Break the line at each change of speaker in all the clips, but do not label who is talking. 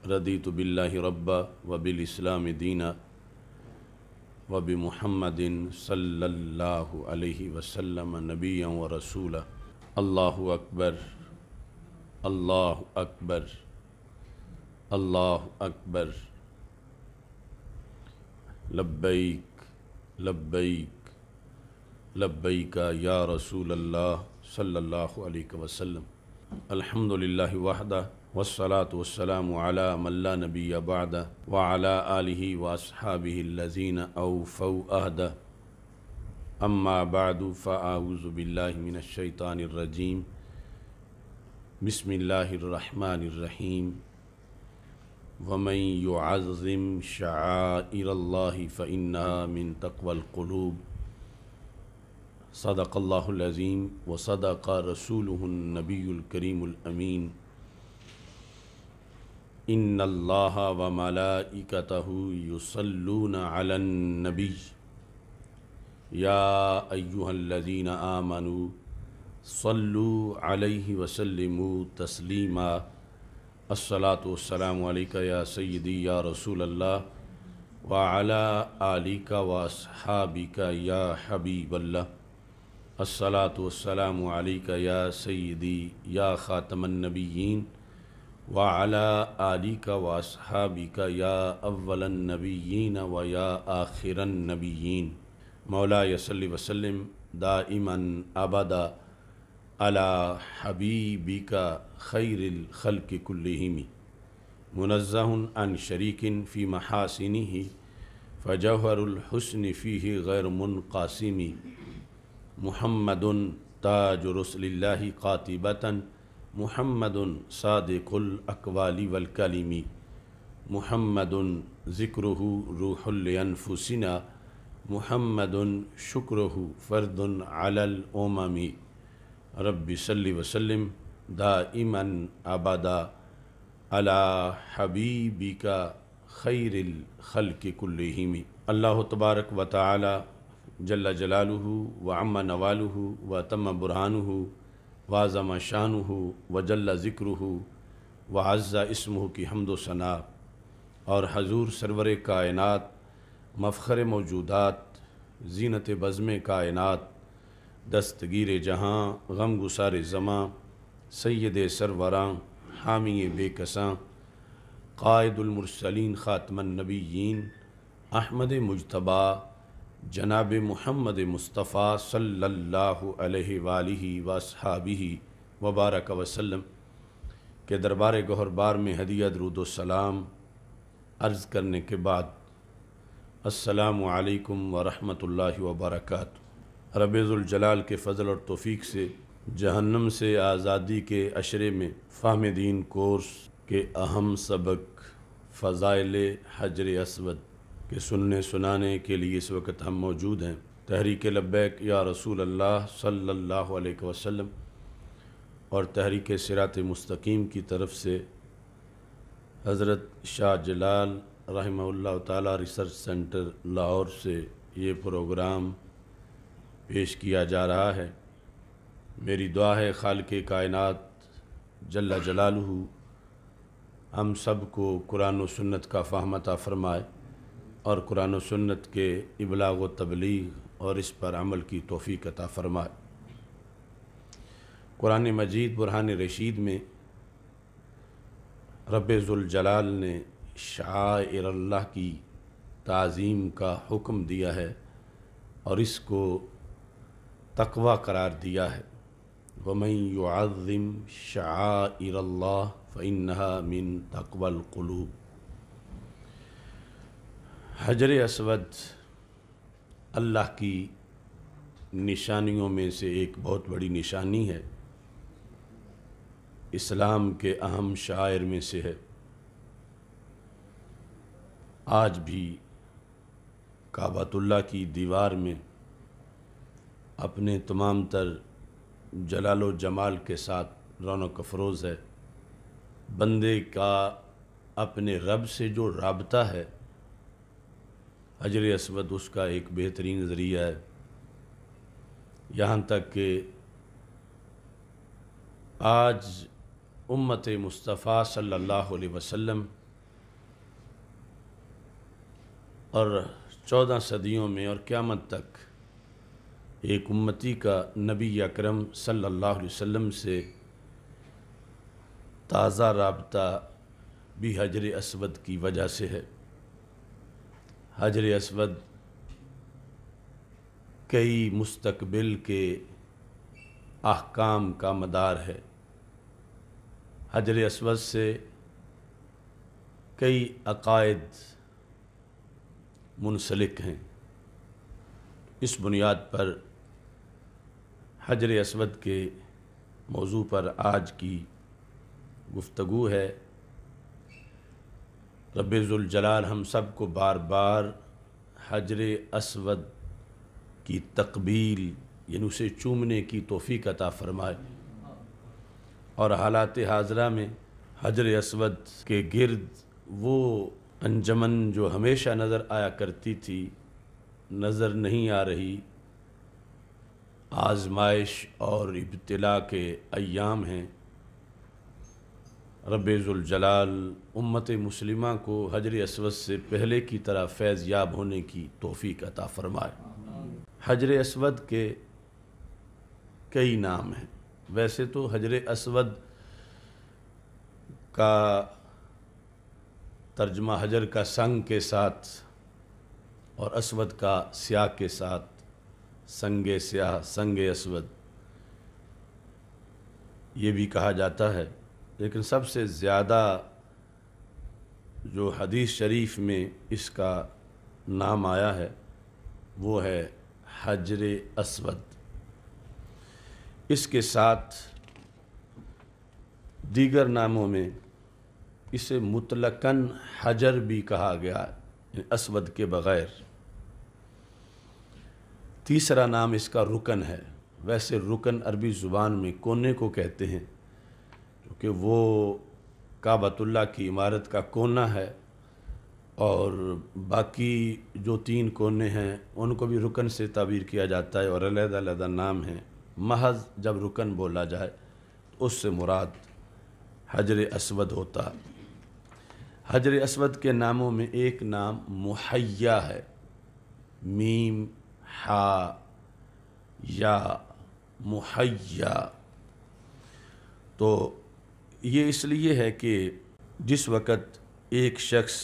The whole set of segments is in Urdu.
رضیت باللہ ربا وبالاسلام دینا وبمحمد صلی اللہ علیہ وسلم نبیا ورسولا۔ اللہ اکبر، اللہ اکبر، اللہ اکبر، لبیک لبیک لبیک یا رسول اللہ صلی اللہ علیہ وسلم۔ الحمدللہ وحدہ والصلاة والسلام علی من لا نبی بعدہ وعلی آلہ واصحابہ الذین اوفوا عہدہ، اما بعد فاعوذ باللہ من الشیطان الرجیم، بسم اللہ الرحمن الرحیم۔ ومن يعظم شعائر اللہ فإنها من تقوى القلوب، صدق اللہ العظیم وصدق رسولہ النبی الکریم الامین۔ ان اللہ وملائکتہ یصلون علی النبی یا ایہا الذین آمنوا صلوا علیہ وسلموا تسلیما۔ الصلاۃ والسلام علیکہ یا سیدی یا رسول اللہ وعلی آلک واصحابک یا حبیب اللہ۔ الصلاۃ والسلام علیکہ یا سیدی یا خاتم النبیین وعلی آلک واصحابک یا اول النبیین و یا آخر النبیین۔ مولاي صل وسلم دائما ابدا علی حبیبک خیر الخلق کلہم، منزہ عن شریک فی محاسنہ فجوہر الحسن فیہ غیر منقاسم۔ محمد تاج رسل اللہ قاطبۃ، محمد صادق الاقوال والکلم، محمد ذکرہ روح لانفسنا، محمد شکرہ فرد علی الامم۔ رب صلی وسلم دائما ابدا علی حبیبک خیر الخلق کلہم۔ اللہ تبارک و تعالی جل جلالہ وعم نوالہ وتم برہانہ وعظم شانہ وجل ذکرہ وعز اسمہ کی حمد و ثنا، اور حضور سرور کائنات، مفخر موجودات، زینت بزم کائنات، دستگیر جہاں، غم گسار زماں، سید سروراں، حامی بے کساں، قائد المرسلین خاتم النبیین، احمد مجتبیٰ جناب محمد مصطفیٰ صلی اللہ علیہ وآلہ واصحابہ وبارک وسلم کے دربار گوہر بار میں ہدیہ درود و سلام عرض کرنے کے بعد، السلام علیکم ورحمۃ اللہ وبرکاتہ۔ رب ذوالجلال کے فضل اور توفیق سے جہنم سے آزادی کے عشرے میں فہم دین کورس کے اہم سبق فضائل حجر اسود کے سننے سنانے کے لیے اس وقت ہم موجود ہیں۔ تحریک لبیک یا رسول اللہ صلی اللہ علیہ وسلم اور تحریک صراط مستقیم کی طرف سے حضرت شاہ جلال رحمہ اللہ تعالی ریسرچ سینٹر لاہور سے یہ پروگرام پیش کیا جا رہا ہے۔ میری دعا ہے خالق کائنات جل جلالہ ہم سب کو قرآن و سنت کا فہم عطا فرمائے اور قرآن و سنت کے ابلاغ و تبلیغ اور اس پر عمل کی توفیق عطا فرمائے۔ قرآن مجید برہان رشید میں رب ذوالجلال نے شعائر اللہ کی تعظیم کا حکم دیا ہے اور اس کو تقوی قرار دیا ہے۔ وَمَن يُعَظِّمْ شَعَائِرَ اللَّهِ فَإِنَّهَا مِن تَقْوَى الْقُلُوبِ۔ حجر اسود اللہ کی نشانیوں میں سے ایک بہت بڑی نشانی ہے، اسلام کے اہم شعائر میں سے ہے۔ آج بھی کعبۃ اللہ کی دیوار میں اپنے تمام تر جلال و جمال کے ساتھ رونق افروز ہے۔ بندے کا اپنے رب سے جو رابطہ ہے، حجر اسود اس کا ایک بہترین ذریعہ ہے۔ یہاں تک کہ آج امت مصطفیٰ صلی اللہ علیہ وسلم اور 14 صدیوں میں اور قیامت تک ایک امتی کا نبی اکرم صلی اللہ علیہ وسلم سے تازہ رابطہ بھی حجر اسود کی وجہ سے ہے۔ حجر اسود کئی مستقبل کے احکام کا مدار ہے۔ حجر اسود سے کئی عقائد منسلک ہیں۔ اس بنیاد پر حجر اسود کے موضوع پر آج کی گفتگو ہے۔ رب ذوالجلال ہم سب کو بار بار حجر اسود کی تقبیل یعنی اسے چومنے کی توفیق عطا فرمائے، اور حالات حاضرہ میں حجر اسود کے گرد وہ انجمن جو ہمیشہ نظر آیا کرتی تھی نظر نہیں آ رہی۔ آزمائش اور ابتلا کے ایام ہیں۔ رب ذوالجلال امت مسلمہ کو حجر اسود سے پہلے کی طرح فیض یاب ہونے کی توفیق عطا فرمائے۔ حجر اسود کے کئی نام ہیں۔ ویسے تو حجر اسود کا ترجمہ حجر کا سنگ کے ساتھ اور اسود کا سیاہ کے ساتھ، سنگ سیاہ، سنگ اسود یہ بھی کہا جاتا ہے، لیکن سب سے زیادہ جو حدیث شریف میں اس کا نام آیا ہے وہ ہے حجر اسود۔ اس کے ساتھ دیگر ناموں میں اسے مطلقاً حجر بھی کہا گیا ہے، اسود کے بغیر۔ تیسرا نام اس کا رکن ہے۔ ویسے رکن عربی زبان میں کونے کو کہتے ہیں، کیونکہ وہ کعبۃ اللہ کی عمارت کا کونا ہے، اور باقی جو 3 کونے ہیں ان کو بھی رکن سے تعبیر کیا جاتا ہے، اور علیحدہ علیحدہ نام ہیں۔ محض جب رکن بولا جائے تو اس سے مراد حجر اسود ہوتا ہے۔ حجر اسود کے ناموں میں ایک نام محیا ہے، میم حا یا محیا۔ تو یہ اس لیے ہے کہ جس وقت ایک شخص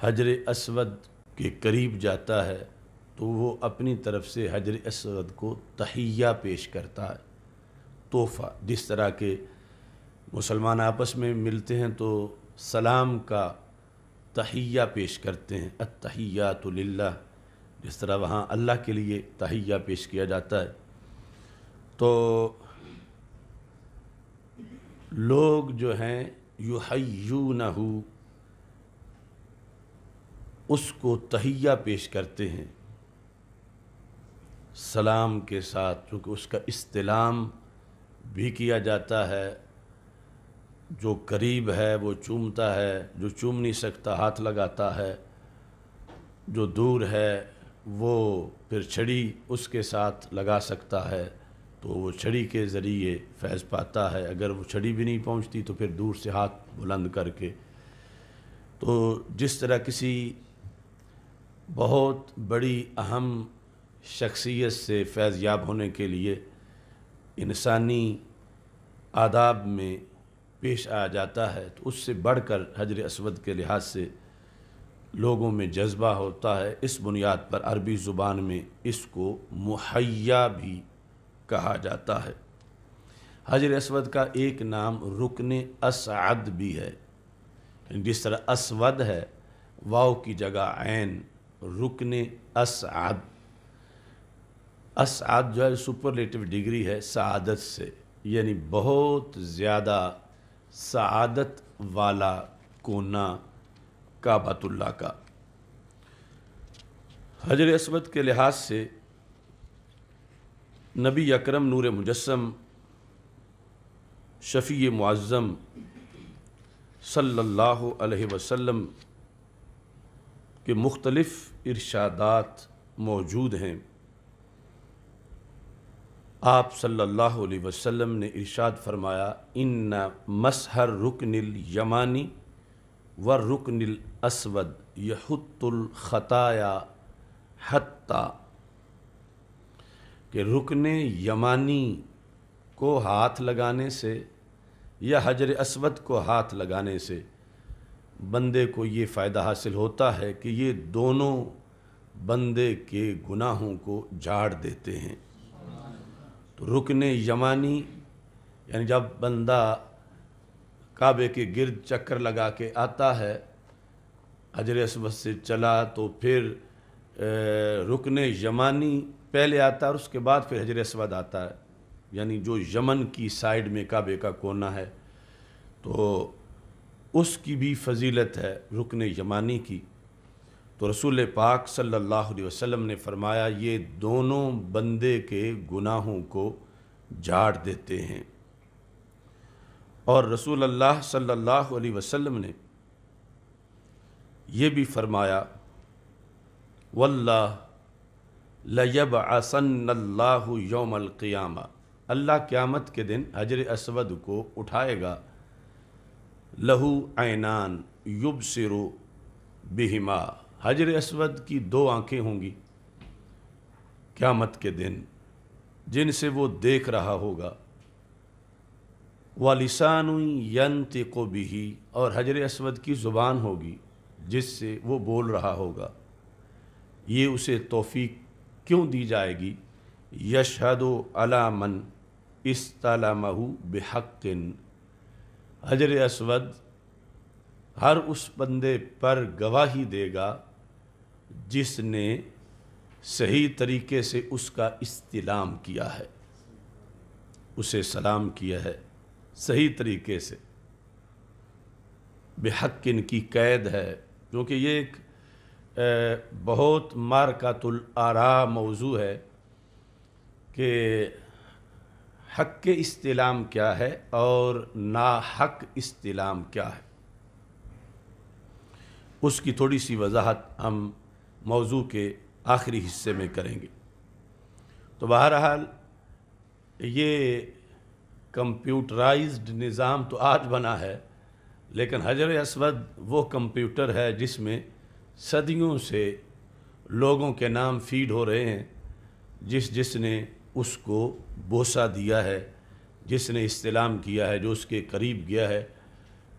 حجر اسود کے قریب جاتا ہے تو وہ اپنی طرف سے حجر اسود کو تحیہ پیش کرتا ہے، تحفہ۔ جس طرح کہ مسلمان آپس میں ملتے ہیں تو سلام کا تحیہ پیش کرتے ہیں، التحیات للہ، جس طرح وہاں اللہ کے لیے تحیہ پیش کیا جاتا ہے۔ تو لوگ جو ہیں یحیونہ، اس کو تحیہ پیش کرتے ہیں سلام کے ساتھ، چونکہ اس کا استلام بھی کیا جاتا ہے۔ جو قریب ہے وہ چومتا ہے، جو چوم نہیں سکتا ہاتھ لگاتا ہے، جو دور ہے وہ پھر چھڑی اس کے ساتھ لگا سکتا ہے تو وہ چھڑی کے ذریعے فیض پاتا ہے۔ اگر وہ چھڑی بھی نہیں پہنچتی تو پھر دور سے ہاتھ بلند کر کے۔ تو جس طرح کسی بہت بڑی اہم شخصیت سے فیض یاب ہونے کے لیے انسانی آداب میں پیش آ جاتا ہے، تو اس سے بڑھ کر حجر اسود کے لحاظ سے لوگوں میں جذبہ ہوتا ہے۔ اس بنیاد پر عربی زبان میں اس کو محیا بھی کہا جاتا ہے۔ حجر اسود کا ایک نام رکن اسعد بھی ہے، جس طرح اسود ہے واو کی جگہ عین، رکن اسعد۔ اسعد جو ہے سپرلیٹو ڈگری ہے سعادت سے، یعنی بہت زیادہ سعادت والا کونا کعبۃ اللہ کا۔ حجر اسود کے لحاظ سے نبی اکرم نور مجسم شفیع معظم صلی اللہ علیہ وسلم کے مختلف ارشادات موجود ہیں۔ آپ صلی اللہ علیہ وسلم نے ارشاد فرمایا، ان مسح الرکن الیمانی والرکن الاسود یحط الخطایا حتی، کہ رکن یمانی کو ہاتھ لگانے سے یا حجر اسود کو ہاتھ لگانے سے بندے کو یہ فائدہ حاصل ہوتا ہے کہ یہ دونوں بندے کے گناہوں کو جھاڑ دیتے ہیں۔ تو رکن یمانی یعنی جب بندہ کعبے کے گرد چکر لگا کے آتا ہے، حجر اسود سے چلا تو پھر رکن یمانی پہلے آتا ہے اور اس کے بعد پھر حجر اسود آتا ہے، یعنی جو یمن کی سائیڈ میں کعبے کا کونا ہے، تو اس کی بھی فضیلت ہے رکن یمانی کی۔ تو رسول پاک صلی اللہ علیہ وسلم نے فرمایا یہ دونوں بندے کے گناہوں کو جھاڑ دیتے ہیں۔ اور رسول اللہ صلی اللہ علیہ وسلم نے یہ بھی فرمایا واللہ لَيَبْعَثَنَّ اللَّهُ يَوْمَ الْقِيَامَةِ، اللہ قیامت کے دن حجر اسود کو اٹھائے گا، لَهُ عَيْنَانِ يُبْصِرُ بِهِمَا، حجر اسود کی دو آنکھیں ہوں گی قیامت کے دن جن سے وہ دیکھ رہا ہوگا، وَلِسَانٌ يَنْطِقُ بِهِ، اور حجر اسود کی زبان ہوگی جس سے وہ بول رہا ہوگا۔ یہ اسے توفیق کیوں دی جائے گی؟ یشہد علی من استلمہ بحق، حجر اسود ہر اس بندے پر گواہی دے گا جس نے صحیح طریقے سے اس کا استلام کیا ہے، اسے سلام کیا ہے صحیح طریقے سے۔ بحق کی قید ہے، کیونکہ یہ ایک بہت مارکۃ الآراء موضوع ہے کہ حق استلام کیا ہے اور ناحق استلام کیا ہے۔ اس کی تھوڑی سی وضاحت ہم موضوع کے آخری حصے میں کریں گے۔ تو بہرحال یہ کمپیوٹرائزڈ نظام تو آج بنا ہے، لیکن حجر اسود وہ کمپیوٹر ہے جس میں صدیوں سے لوگوں کے نام فیڈ ہو رہے ہیں، جس نے اس کو بوسہ دیا ہے، جس نے استلام کیا ہے، جو اس کے قریب گیا ہے،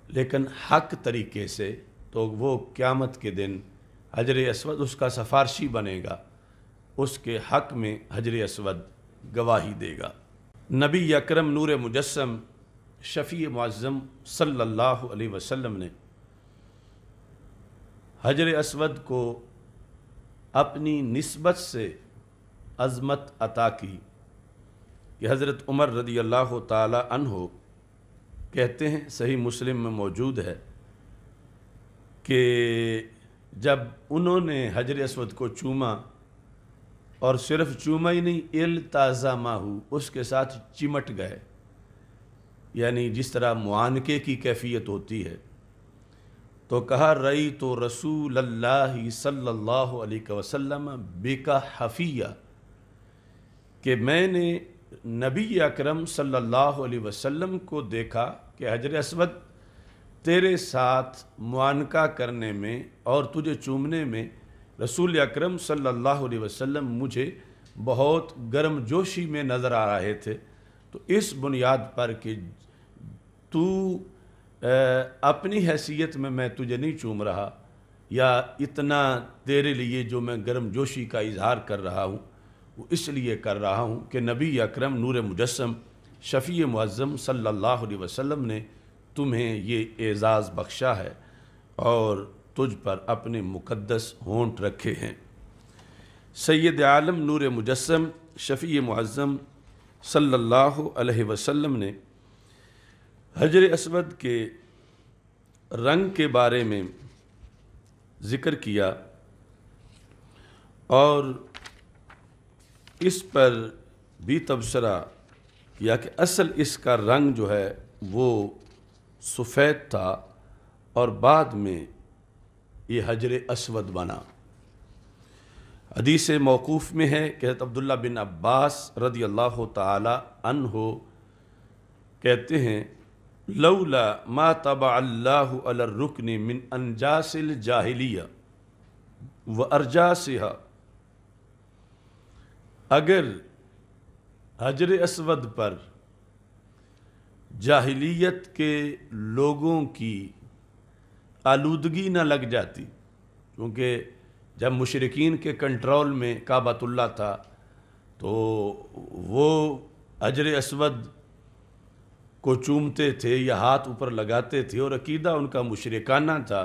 لیکن حق طریقے سے، تو وہ قیامت کے دن حجر اسود اس کا سفارشی بنے گا، اس کے حق میں حجر اسود گواہی دے گا۔ نبی اکرم نور مجسم شفیع معظم صلی اللہ علیہ وسلم نے حجر اسود کو اپنی نسبت سے عظمت عطا کی کہ حضرت عمر رضی اللہ تعالی عنہ کہتے ہیں، صحیح مسلم میں موجود ہے، کہ جب انہوں نے حجر اسود کو چوما، اور صرف چوما ہی نہیں، التزامہ، اس کے ساتھ چمٹ گئے، یعنی جس طرح معانقے کی کیفیت ہوتی ہے، تو کہا رأیت رسول اللہ صلی اللہ علیہ وسلم بک حفیہ، کہ میں نے نبی اکرم صلی اللہ علیہ وسلم کو دیکھا کہ حجر اسود تیرے ساتھ معانقہ کرنے میں اور تجھے چومنے میں رسول اکرم صلی اللہ علیہ وسلم مجھے بہت گرم جوشی میں نظر آ رہے تھے۔ تو اس بنیاد پر کہ تو اپنی حیثیت میں تجھے نہیں چوم رہا، یا اتنا تیرے لیے جو میں گرم جوشی کا اظہار کر رہا ہوں وہ اس لیے کر رہا ہوں کہ نبی اکرم نور مجسم شفیع معظم صلی اللہ علیہ وسلم نے تمہیں یہ اعزاز بخشا ہے اور تجھ پر اپنے مقدس ہونٹ رکھے ہیں۔ سید عالم نور مجسم شفیع معظم صلی اللہ علیہ وسلم نے حجر اسود کے رنگ کے بارے میں ذکر کیا اور اس پر بھی تبصرہ کیا کہ اصل اس کا رنگ جو ہے وہ سفید تھا اور بعد میں یہ حجر اسود بنا۔ حدیث موقوف میں ہے کہ حضرت عبداللہ بن عباس رضی اللہ تعالی عنہ کہتے ہیں لولا ما طبع اللہ علی الرکن من انجاس الجاہلیہ و ارجاسها، اگر حجر اسود پر جاہلیت کے لوگوں کی آلودگی نہ لگ جاتی، کیونکہ جب مشرکین کے کنٹرول میں کعبۃ اللہ تھا تو وہ حجر اسود کو چومتے تھے یا ہاتھ اوپر لگاتے تھے اور عقیدہ ان کا مشرکانہ تھا،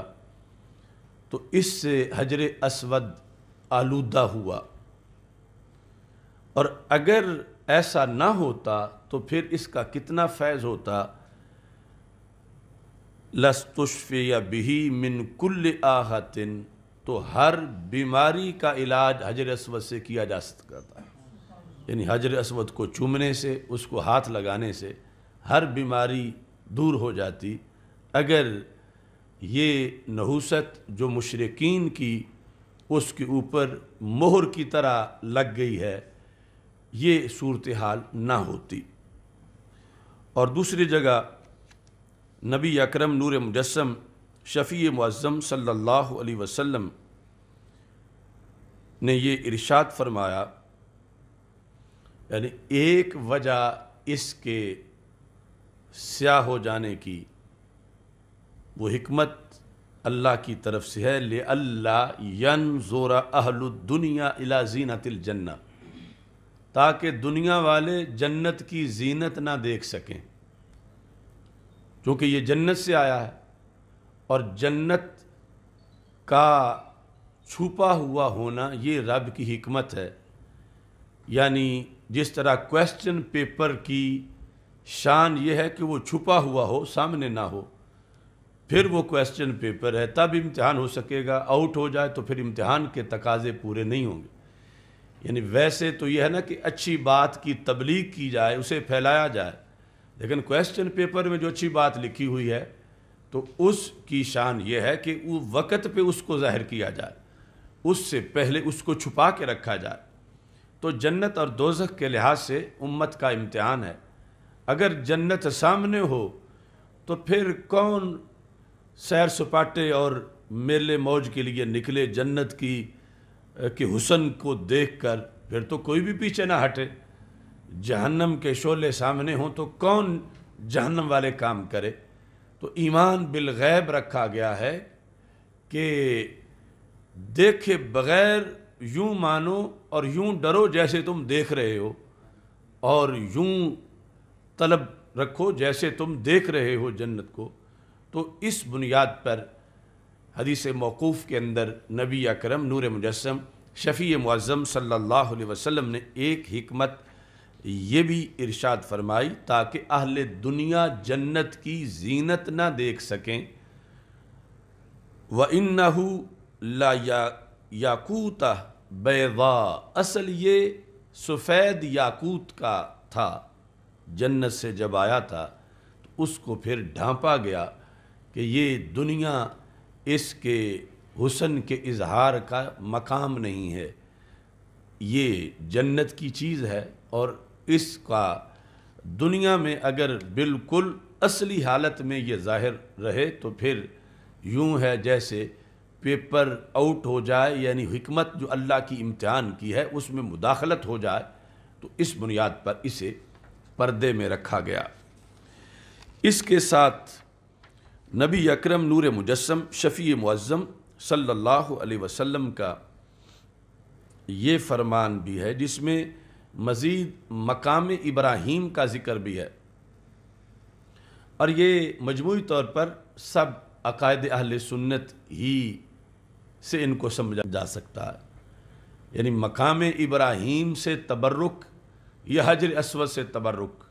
تو اس سے حجر اسود آلودہ ہوا، اور اگر ایسا نہ ہوتا تو پھر اس کا کتنا فیض ہوتا۔ لَسْتُشْفِيَ بِهِ مِنْ كُلِّ آہَةٍ، تو ہر بیماری کا علاج حجر اسود سے کیا جا سکتا ہے، یعنی حجر اسود کو چومنے سے، اس کو ہاتھ لگانے سے ہر بیماری دور ہو جاتی۔ اگر یہ نحوست جو مشرکین کی اس کے اوپر مہر کی طرح لگ گئی ہے، یہ صورتحال نہ ہوتی۔ اور دوسری جگہ نبی اکرم نور مجسم شفیع معظم صلی اللہ علیہ وسلم نے یہ ارشاد فرمایا، یعنی ایک وجہ اس کے سیاہ ہو جانے کی وہ حکمت اللہ کی طرف سے ہے، لِأَلَّا يَنْظُرَ أَهْلُ الدُّنْيَا إِلَى زِينَةِ الْجَنَّةِ، تاکہ دنیا والے جنت کی زینت نہ دیکھ سکیں، کیونکہ یہ جنت سے آیا ہے، اور جنت کا چھپا ہوا ہونا یہ رب کی حکمت ہے۔ یعنی جس طرح کویسچن پیپر کی شان یہ ہے کہ وہ چھپا ہوا ہو، سامنے نہ ہو، پھر وہ کویسچن پیپر ہے، تب امتحان ہو سکے گا، آؤٹ ہو جائے تو پھر امتحان کے تقاضے پورے نہیں ہوں گے۔ یعنی ویسے تو یہ ہے نا کہ اچھی بات کی تبلیغ کی جائے، اسے پھیلایا جائے، لیکن کویسچن پیپر میں جو اچھی بات لکھی ہوئی ہے تو اس کی شان یہ ہے کہ وہ وقت پہ اس کو ظاہر کیا جائے، اس سے پہلے اس کو چھپا کے رکھا جائے۔ تو جنت اور دوزخ کے لحاظ سے امت کا امتحان ہے۔ اگر جنت سامنے ہو تو پھر کون سیر سپاٹے اور میلے موج کے لیے نکلے جنت کی حسن کو دیکھ کر، پھر تو کوئی بھی پیچھے نہ ہٹے۔ جہنم کے شعلے سامنے ہوں تو کون جہنم والے کام کرے؟ تو ایمان بالغیب رکھا گیا ہے کہ دیکھے بغیر یوں مانو اور یوں ڈرو جیسے تم دیکھ رہے ہو، اور یوں طلب رکھو جیسے تم دیکھ رہے ہو جنت کو۔ تو اس بنیاد پر حدیث موقوف کے اندر نبی اکرم نور مجسم شفیع معظم صلی اللہ علیہ وسلم نے ایک حکمت یہ بھی ارشاد فرمائی تاکہ اہل دنیا جنت کی زینت نہ دیکھ سکیں۔ وَإِنَّهُ لَيَاقُوتَ بَيْضَاء، اصل یہ سفید یاقوت کا تھا، جنت سے جب آیا تھا تو اس کو پھر ڈھانپا گیا کہ یہ دنیا اس کے حسن کے اظہار کا مقام نہیں ہے، یہ جنت کی چیز ہے، اور اس کا دنیا میں اگر بالکل اصلی حالت میں یہ ظاہر رہے تو پھر یوں ہے جیسے پیپر آؤٹ ہو جائے، یعنی حکمت جو اللہ کی امتحان کی ہے اس میں مداخلت ہو جائے، تو اس بنیاد پر اسے پردے میں رکھا گیا۔ اس کے ساتھ نبی اکرم نور مجسم شفیع معظم صلی اللہ علیہ وسلم کا یہ فرمان بھی ہے جس میں مزید مقام ابراہیم کا ذکر بھی ہے، اور یہ مجموعی طور پر سب عقائد اہل سنت ہی سے ان کو سمجھا جا سکتا ہے۔ یعنی مقام ابراہیم سے تبرک یا حجر اسود سے تبرک،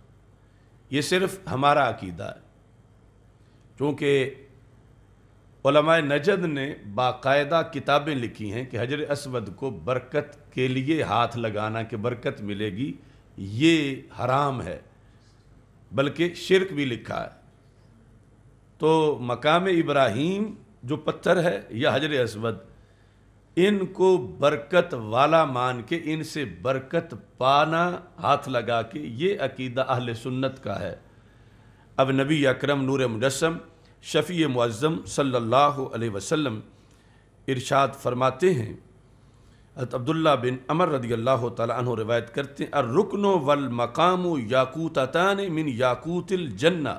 یہ صرف ہمارا عقیدہ ہے، کیونکہ علماء نجد نے باقاعدہ کتابیں لکھی ہیں کہ حجر اسود کو برکت کے لیے ہاتھ لگانا کہ برکت ملے گی یہ حرام ہے، بلکہ شرک بھی لکھا ہے۔ تو مقام ابراہیم جو پتھر ہے یا حجر اسود، ان کو برکت والا مان کے ان سے برکت پانا ہاتھ لگا کے، یہ عقیدہ اہل سنت کا ہے۔ اب نبی اکرم نور مجسم شفیع معظم صلی اللہ علیہ وسلم ارشاد فرماتے ہیں، حضرت عبداللہ بن عمر رضی اللہ تعالیٰ عنہ روایت کرتے ہیں، الرکن والمقام یاقوتتان من یاقوت الجنہ،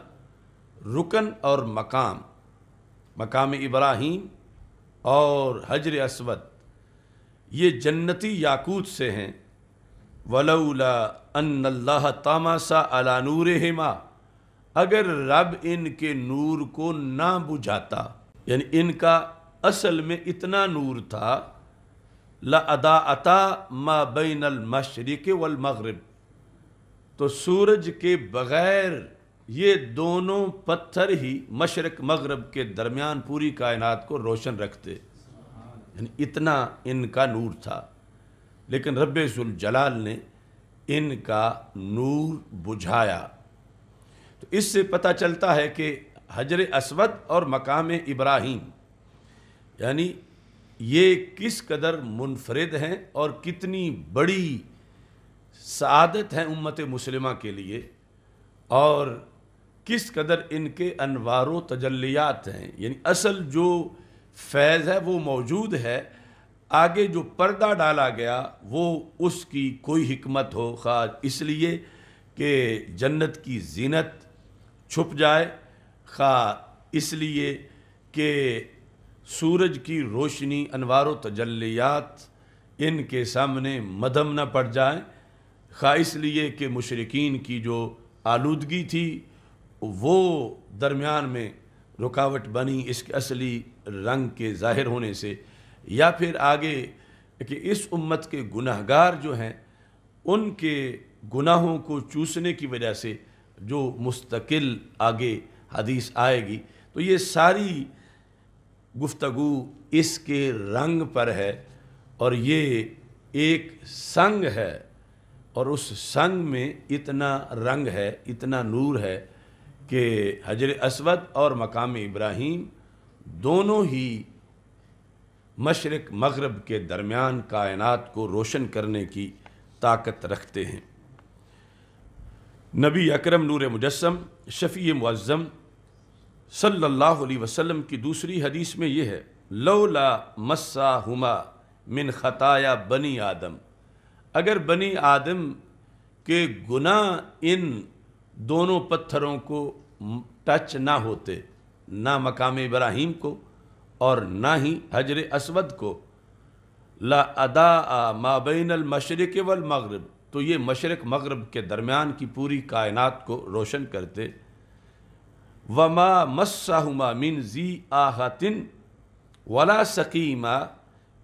رکن اور مقام ابراہیم اور حجر اسود یہ جنتی یاقوت سے ہیں، ولولا ان اللہ طمس علی نورہما، اگر رب ان کے نور کو نہ بجھاتا، یعنی ان کا اصل میں اتنا نور تھا، لَأَضَاءَتَا مَا بَيْنَ الْمَشْرِقِ وَالْمَغْرِبِ، تو سورج کے بغیر یہ دونوں پتھر ہی مشرق مغرب کے درمیان پوری کائنات کو روشن رکھتے، یعنی اتنا ان کا نور تھا، لیکن رب ذوالجلال نے ان کا نور بجھایا۔ تو اس سے پتہ چلتا ہے کہ حجر اسود اور مقام ابراہیم یعنی یہ کس قدر منفرد ہیں اور کتنی بڑی سعادت ہے امت مسلمہ کے لیے، اور کس قدر ان کے انوار و تجلیات ہیں، یعنی اصل جو فیض ہے وہ موجود ہے، آگے جو پردہ ڈالا گیا وہ اس کی کوئی حکمت ہو، خواہ اس لیے کہ جنت کی زینت چھپ جائے، خواہ اس لیے کہ سورج کی روشنی انوار و تجلیات ان کے سامنے مدھم نہ پڑ جائیں، خواہ اس لیے کہ مشرکین کی جو آلودگی تھی وہ درمیان میں رکاوٹ بنی اس کے اصلی رنگ کے ظاہر ہونے سے، یا پھر آگے کہ اس امت کے گناہگار جو ہیں ان کے گناہوں کو چوسنے کی وجہ سے جو مستقل آگے حدیث آئے گی، تو یہ ساری گفتگو اس کے رنگ پر ہے، اور یہ ایک سنگ ہے، اور اس سنگ میں اتنا رنگ ہے، اتنا نور ہے کہ حجر اسود اور مقام ابراہیم دونوں ہی مشرق مغرب کے درمیان کائنات کو روشن کرنے کی طاقت رکھتے ہیں۔ نبی اکرم نور مجسم شفیع معظم صلی اللہ علیہ وسلم کی دوسری حدیث میں یہ ہے، لولا مساہما من خطایا بنی آدم، اگر بنی آدم کے گناہ ان دونوں پتھروں کو ٹچ نہ ہوتے، نہ مقام ابراہیم کو اور نہ ہی حجر اسود کو، لَأَضَاءَ مَا بَيْنَ الْمَشْرِقِ وَالْمَغْرِبِ، تو یہ مشرق مغرب کے درمیان کی پوری کائنات کو روشن کرتے، وَمَا مَسَّهُمَا مِنْ ذِي آہَةٍ وَلَا سَقِيمَ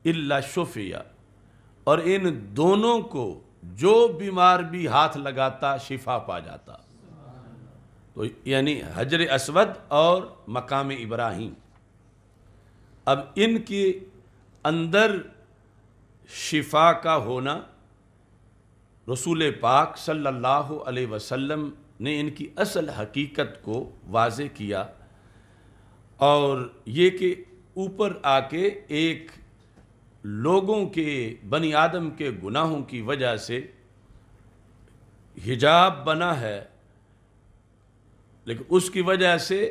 إِلَّا شُفِيَ، اور ان دونوں کو جو بیمار بھی ہاتھ لگاتا شفا پا جاتا۔ تو یعنی حجر اسود اور مقام ابراہیم، اب ان کے اندر شفا کا ہونا رسول پاک صلی اللہ علیہ وسلم نے ان کی اصل حقیقت کو واضح کیا، اور یہ کہ اوپر آ کے ایک لوگوں کے بنی آدم کے گناہوں کی وجہ سے حجاب بنا ہے، لیکن اس کی وجہ سے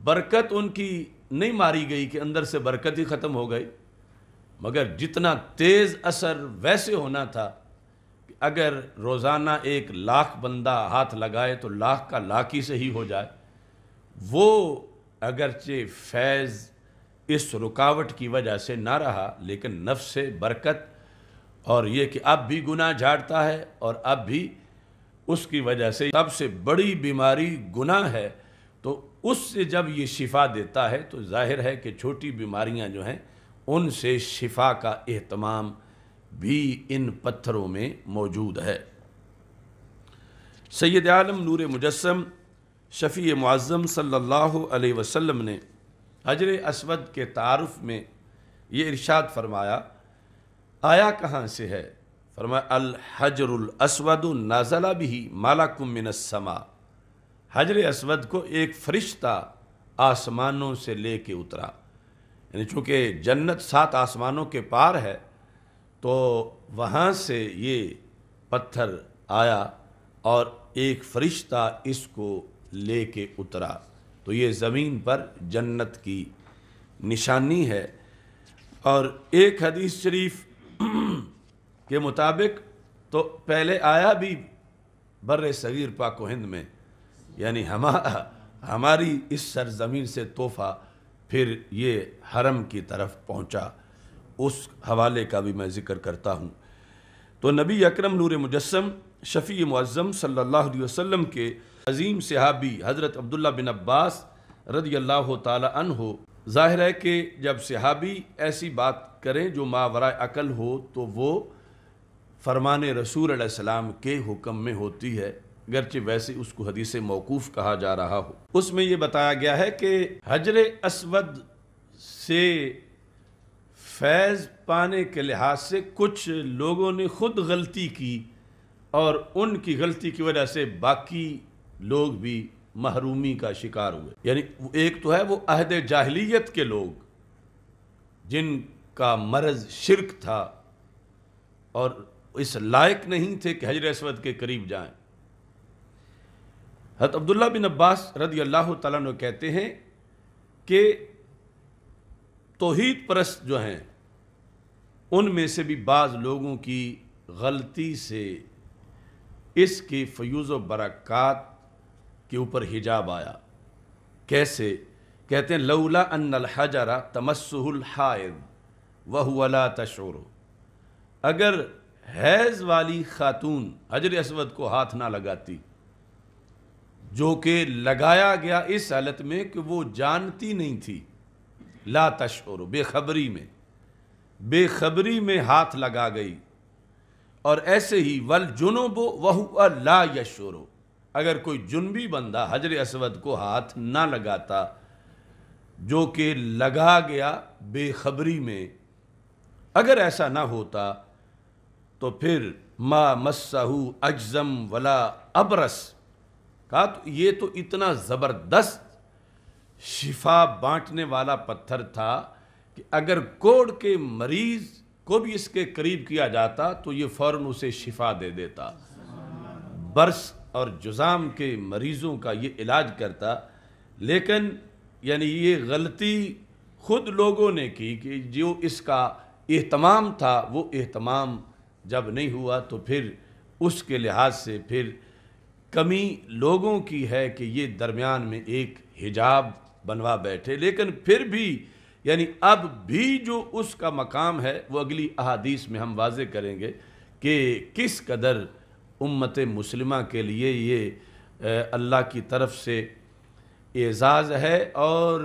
برکت ان کی نہیں ماری گئی کہ اندر سے برکت ہی ختم ہو گئی، مگر جتنا تیز اثر ویسے ہونا تھا کہ اگر روزانہ 1,00,000 بندہ ہاتھ لگائے تو 1,00,000 کا 1,00,000 ہی صحیح ہو جائے، وہ اگرچہ فیض اس رکاوٹ کی وجہ سے نہ رہا، لیکن نفس سے برکت، اور یہ کہ اب بھی گناہ جھاڑتا ہے، اور اب بھی اس کی وجہ سے سب سے بڑی بیماری گناہ ہے، تو اس سے جب یہ شفا دیتا ہے تو ظاہر ہے کہ چھوٹی بیماریاں جو ہیں ان سے شفا کا اہتمام بھی ان پتھروں میں موجود ہے۔ سید عالم نور مجسم شفیع معظم صلی اللہ علیہ وسلم نے حجر اسود کے تعارف میں یہ ارشاد فرمایا، آیا کہاں سے ہے؟ فرمایا الحجر الاسود نازل بہ ملک من السماء، حجر اسود کو ایک فرشتہ آسمانوں سے لے کے اترا، یعنی چونکہ جنت 7 آسمانوں کے پار ہے تو وہاں سے یہ پتھر آیا اور ایک فرشتہ اس کو لے کے اترا۔ تو یہ زمین پر جنت کی نشانی ہے۔ اور ایک حدیث شریف کے مطابق تو پہلے آیا بھی بر صغیر پاک و ہند میں، یعنی ہماری اس سرزمین سے تحفہ پھر یہ حرم کی طرف پہنچا، اس حوالے کا بھی میں ذکر کرتا ہوں۔ تو نبی اکرم نور مجسم شفیع معظم صلی اللہ علیہ وسلم کے عظیم صحابی حضرت عبداللہ بن عباس رضی اللہ تعالی عنہ، ظاہر ہے کہ جب صحابی ایسی بات کریں جو ماورائے عقل ہو تو وہ فرمان رسول علیہ السلام کے حکم میں ہوتی ہے، گرچہ ویسے اس کو حدیث موقوف کہا جا رہا ہو۔ اس میں یہ بتایا گیا ہے کہ حجر اسود سے فیض پانے کے لحاظ سے کچھ لوگوں نے خود غلطی کی، اور ان کی غلطی کی وجہ سے باقی لوگ بھی محرومی کا شکار ہوئے۔ یعنی ایک تو ہے وہ عہد جاہلیت کے لوگ جن کا مرض شرک تھا اور اس لائق نہیں تھے کہ حجر اسود کے قریب جائیں۔ حضرت عبداللہ بن عباس رضی اللہ تعالیٰ عنہ کہتے ہیں کہ توحید پرست جو ہیں ان میں سے بھی بعض لوگوں کی غلطی سے اس کی فیوز و برکات کے اوپر حجاب آیا۔ کیسے؟ کہتے ہیں لولا ان الحجر تمسہ الحائض وہو لا تشعر، اگر حیض والی خاتون حجر اسود کو ہاتھ نہ لگاتی، جو کہ لگایا گیا اس حالت میں کہ وہ جانتی نہیں تھی، لا تشعر، بے خبری میں ہاتھ لگا گئی، اور ایسے ہی والجنب وہو لا یشعر، اگر کوئی جنبی بندہ حجر اسود کو ہاتھ نہ لگاتا جو کہ لگا گیا بے خبری میں، اگر ایسا نہ ہوتا تو پھر ما مسہ اجزم ولا ابرس، کہا تو یہ تو اتنا زبردست شفا بانٹنے والا پتھر تھا کہ اگر کوڑ کے مریض کو بھی اس کے قریب کیا جاتا تو یہ فوراً اسے شفا دے دیتا، برس اور جزام کے مریضوں کا یہ علاج کرتا۔ لیکن یعنی یہ غلطی خود لوگوں نے کی کہ جو اس کا اہتمام تھا وہ اہتمام جب نہیں ہوا تو پھر اس کے لحاظ سے پھر کمی لوگوں کی ہے کہ یہ درمیان میں ایک حجاب بنوا بیٹھے۔ لیکن پھر بھی یعنی اب بھی جو اس کا مقام ہے وہ اگلی احادیث میں ہم واضح کریں گے کہ کس قدر امت مسلمہ کے لیے یہ اللہ کی طرف سے اعزاز ہے، اور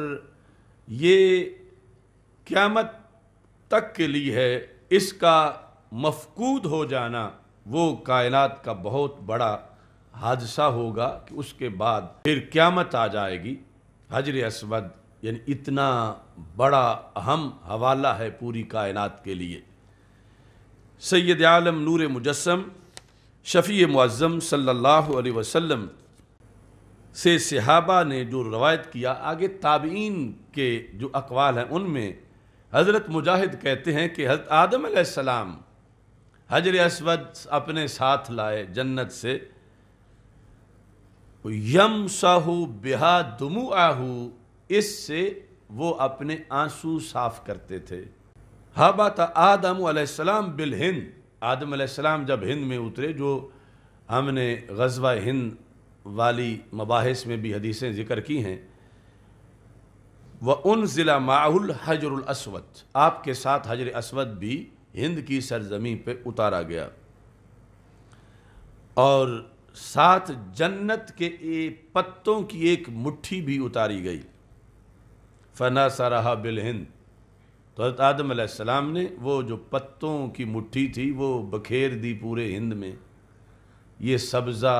یہ قیامت تک کے لیے ہے۔ اس کا مفقود ہو جانا وہ کائنات کا بہت بڑا حادثہ ہوگا کہ اس کے بعد پھر قیامت آ جائے گی۔ حجر اسود یعنی اتنا بڑا اہم حوالہ ہے پوری کائنات کے لیے۔ سید عالم نور مجسم شفیع معظم صلی اللہ علیہ وسلم سے صحابہ نے جو روایت کیا، آگے تابعین کے جو اقوال ہیں ان میں حضرت مجاہد کہتے ہیں کہ حضرت آدم علیہ السلام حجر اسود اپنے ساتھ لائے جنت سے، یمسح بہا دموعہ، اس سے وہ اپنے آنسو صاف کرتے تھے۔ حبط آدم علیہ السلام بالہند، آدم علیہ السلام جب ہند میں اترے، جو ہم نے غزوہ ہند والی مباحث میں بھی حدیثیں ذکر کی ہیں، وَأُنزِلَ مَعَهُ الْحَجْرُ الْأَسْوَدُ، آپ کے ساتھ حجر اسود بھی ہند کی سرزمین پہ اتارا گیا، اور ساتھ جنت کے پتوں کی ایک مٹھی بھی اتاری گئی، فَنَاصَرَهَا بِالْهِنْد، تو حضرت آدم علیہ السلام نے وہ جو پتوں کی مٹھی تھی وہ بکھیر دی پورے ہند میں۔ یہ سبزہ،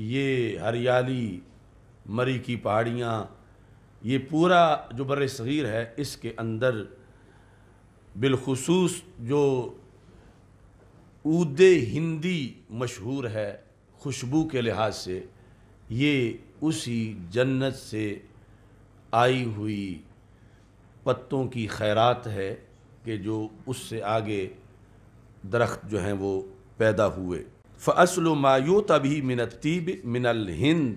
یہ ہریالی، مری کی پہاڑیاں، یہ پورا جو بر صغیر ہے اس کے اندر بالخصوص جو عود ہندی مشہور ہے خوشبو کے لحاظ سے، یہ اسی جنت سے آئی ہوئی پتوں کی خیرات ہے کہ جو اس سے آگے درخت جو ہیں وہ پیدا ہوئے۔ فَأَصْلُ مَا يُؤْتَى بِهِ مِنَ الطِّيبِ مِنَ الْهِنْد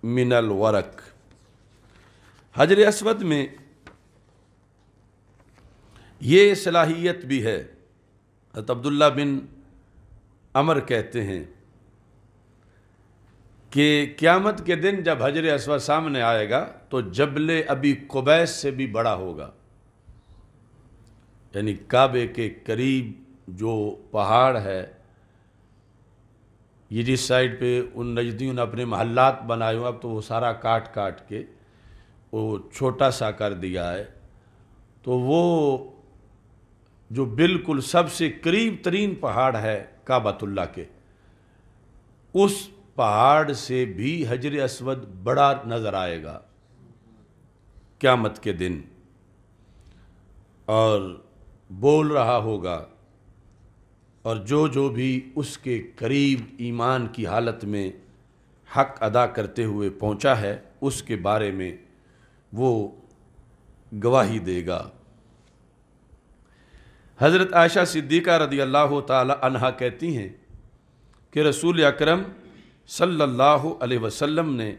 من الورق۔ حجر اسود میں یہ صلاحیت بھی ہے، حضرت عبداللہ بن عمر کہتے ہیں کہ قیامت کے دن جب حجر اسود سامنے آئے گا تو جبل ابی قبیس سے بھی بڑا ہوگا، یعنی کعبے کے قریب جو پہاڑ ہے، یہ جس سائڈ پہ ان نجدیوں نے اپنے محلات بنائے ہوئے، اب تو وہ سارا کاٹ کاٹ کے وہ چھوٹا سا کر دیا ہے، تو وہ جو بالکل سب سے قریب ترین پہاڑ ہے کعبۃ اللہ کے، اس پہاڑ سے بھی حجر اسود بڑا نظر آئے گا قیامت کے دن، اور بول رہا ہوگا، اور جو بھی اس کے قریب ایمان کی حالت میں حق ادا کرتے ہوئے پہنچا ہے اس کے بارے میں وہ گواہی دے گا۔ حضرت عائشہ صدیقہ رضی اللہ تعالی عنہا کہتی ہیں کہ رسول اکرم صلی اللہ علیہ وسلم نے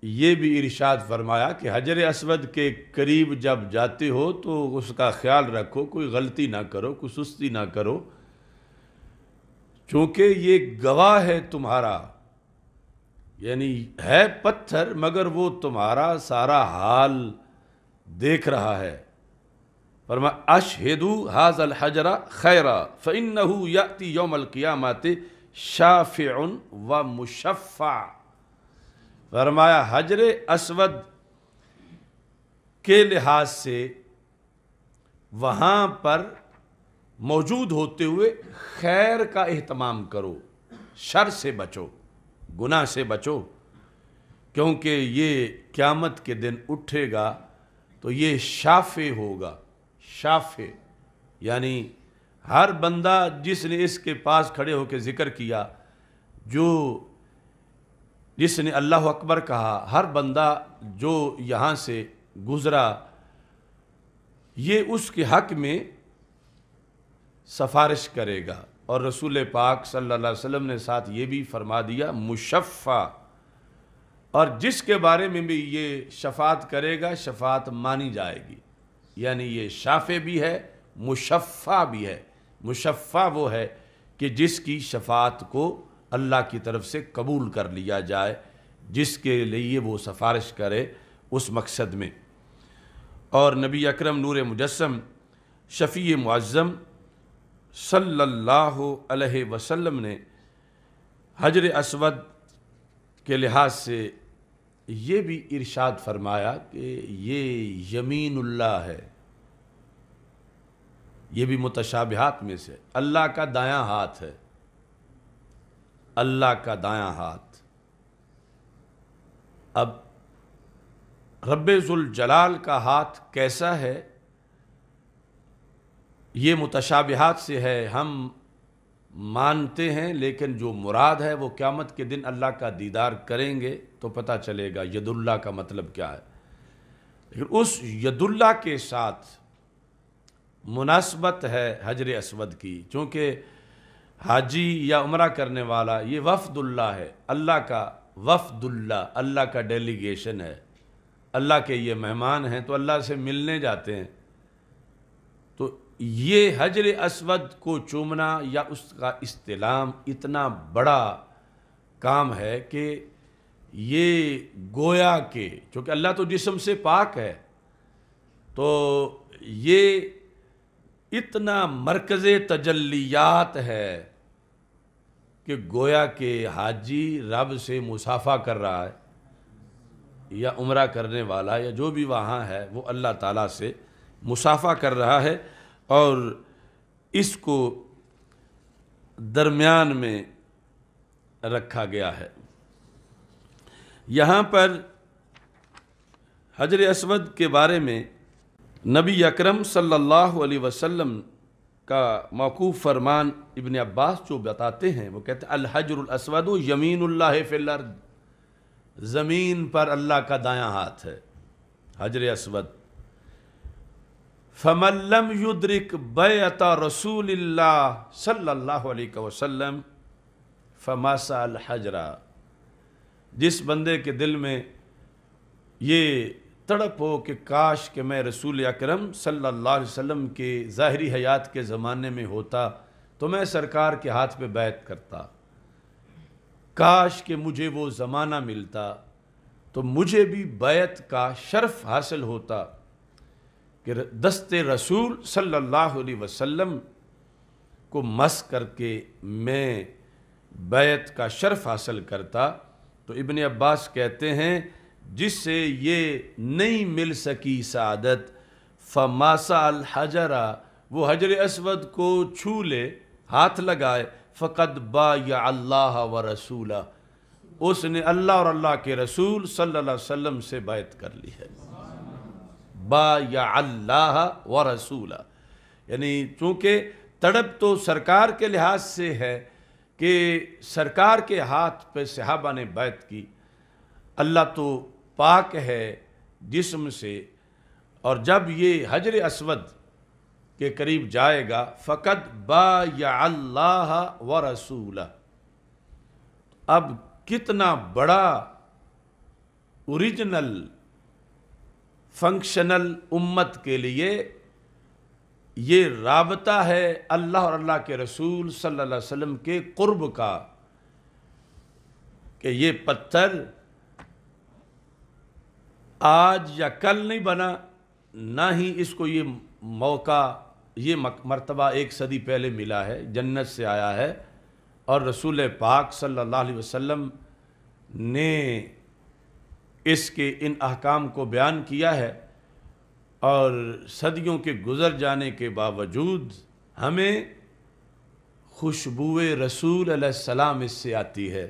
یہ بھی ارشاد فرمایا کہ حجر اسود کے قریب جب جاتے ہو تو اس کا خیال رکھو، کوئی غلطی نہ کرو، کوئی سستی نہ کرو، چونکہ یہ گواہ ہے تمہارا، یعنی ہے پتھر مگر وہ تمہارا سارا حال دیکھ رہا ہے۔ فرمایا اشہدوا ھذا الحجر خیرا فإنہ یأتی یوم القیامۃ شافع و مشفع۔ فرمایا حجر اسود کے لحاظ سے وہاں پر موجود ہوتے ہوئے خیر کا اہتمام کرو، شر سے بچو، گناہ سے بچو، کیونکہ یہ قیامت کے دن اٹھے گا تو یہ شافع ہوگا۔ شافع یعنی ہر بندہ جس نے اس کے پاس کھڑے ہو کے ذکر کیا، جس نے اللہ اکبر کہا، ہر بندہ جو یہاں سے گزرا، یہ اس کے حق میں سفارش کرے گا۔ اور رسول پاک صلی اللہ علیہ وسلم نے ساتھ یہ بھی فرما دیا مشفع، اور جس کے بارے میں بھی یہ شفاعت کرے گا شفاعت مانی جائے گی، یعنی یہ شافع بھی ہے، مشفع بھی ہے۔ مشفع وہ ہے کہ جس کی شفاعت کو اللہ کی طرف سے قبول کر لیا جائے، جس کے لیے وہ سفارش کرے اس مقصد میں۔ اور نبی اکرم نور مجسم شفیع معظم صلی اللہ علیہ وسلم نے حجر اسود کے لحاظ سے یہ بھی ارشاد فرمایا کہ یہ یمین اللہ ہے، یہ بھی متشابہات میں سے اللہ کا دایاں ہاتھ ہے، اللہ کا دایاں ہاتھ۔ اب رب ذوالجلال کا ہاتھ کیسا ہے یہ متشابہات سے ہے، ہم مانتے ہیں، لیکن جو مراد ہے وہ قیامت کے دن اللہ کا دیدار کریں گے تو پتہ چلے گا ید اللہ کا مطلب کیا ہے۔ لیکن اس ید اللہ کے ساتھ مناسبت ہے حجر اسود کی، چونکہ حاجی یا عمرہ کرنے والا یہ وفد اللہ ہے، اللہ کا وفد اللہ، اللہ کا ڈیلیگیشن ہے، اللہ کے یہ مہمان ہیں تو اللہ سے ملنے جاتے ہیں، تو یہ حجر اسود کو چومنا یا اس کا استلام اتنا بڑا کام ہے کہ یہ گویا کہ چونکہ اللہ تو جسم سے پاک ہے، تو یہ اتنا مرکز تجلیات ہے کہ گویا کہ حاجی رب سے مصافحہ کر رہا ہے، یا عمرہ کرنے والا یا جو بھی وہاں ہے وہ اللہ تعالیٰ سے مصافحہ کر رہا ہے، اور اس کو درمیان میں رکھا گیا ہے۔ یہاں پر حجر اسود کے بارے میں نبی اکرم صلی اللہ علیہ وسلم کا موقوف فرمان ابن عباس جو بتاتے ہیں، وہ کہتے ہیں الحجر الاسود یمین اللہ فی الارض، زمین پر اللہ کا دایاں ہاتھ ہے حجر اسود۔ فَمَن لَّمْ يُدْرِكْ بَيْعَةَ رَسُولِ اللَّهِ صلی اللہ علیہ وسلم فَمَسَ الْحَجْرَ، جس بندے کے دل میں یہ تڑپ ہو کہ کاش کہ میں رسول اکرم صلی اللہ علیہ وسلم کے ظاہری حیات کے زمانے میں ہوتا تو میں سرکار کے ہاتھ پہ بیعت کرتا، کاش کہ مجھے وہ زمانہ ملتا تو مجھے بھی بیعت کا شرف حاصل ہوتا کہ دست رسول صلی اللہ علیہ وسلم کو مس کر کے میں بیعت کا شرف حاصل کرتا۔ تو ابن عباس کہتے ہیں جس سے یہ نہیں مل سکی سعادت فماسا الحجرا، وہ حجر اسود کو چھو لے، ہاتھ لگائے، فقد بایع اللہ و رسولہ، اس نے اللہ اور اللہ کے رسول صلی اللہ علیہ وسلم سے بیعت کر لی ہے۔ بایع اللہ و رسولہ، یعنی چونکہ تڑپ تو سرکار کے لحاظ سے ہے کہ سرکار کے ہاتھ پہ صحابہ نے بیعت کی، اللہ تو پاک ہے جسم سے، اور جب یہ حجر اسود کے قریب جائے گا فقط بایع اللہ و رسولہ، اب کتنا بڑا اوریجنل فنکشنل امت کے لیے یہ رابطہ ہے اللہ اور اللہ کے رسول صلی اللہ علیہ وسلم کے قرب کا، کہ یہ پتھر آج یا کل نہیں بنا، نہ ہی اس کو یہ موقع، یہ مرتبہ 1 صدی پہلے ملا ہے، جنت سے آیا ہے، اور رسول پاک صلی اللہ علیہ وسلم نے اس کے ان احکام کو بیان کیا ہے، اور صدیوں کے گزر جانے کے باوجود ہمیں خوشبوئے رسول علیہ السلام اس سے آتی ہے،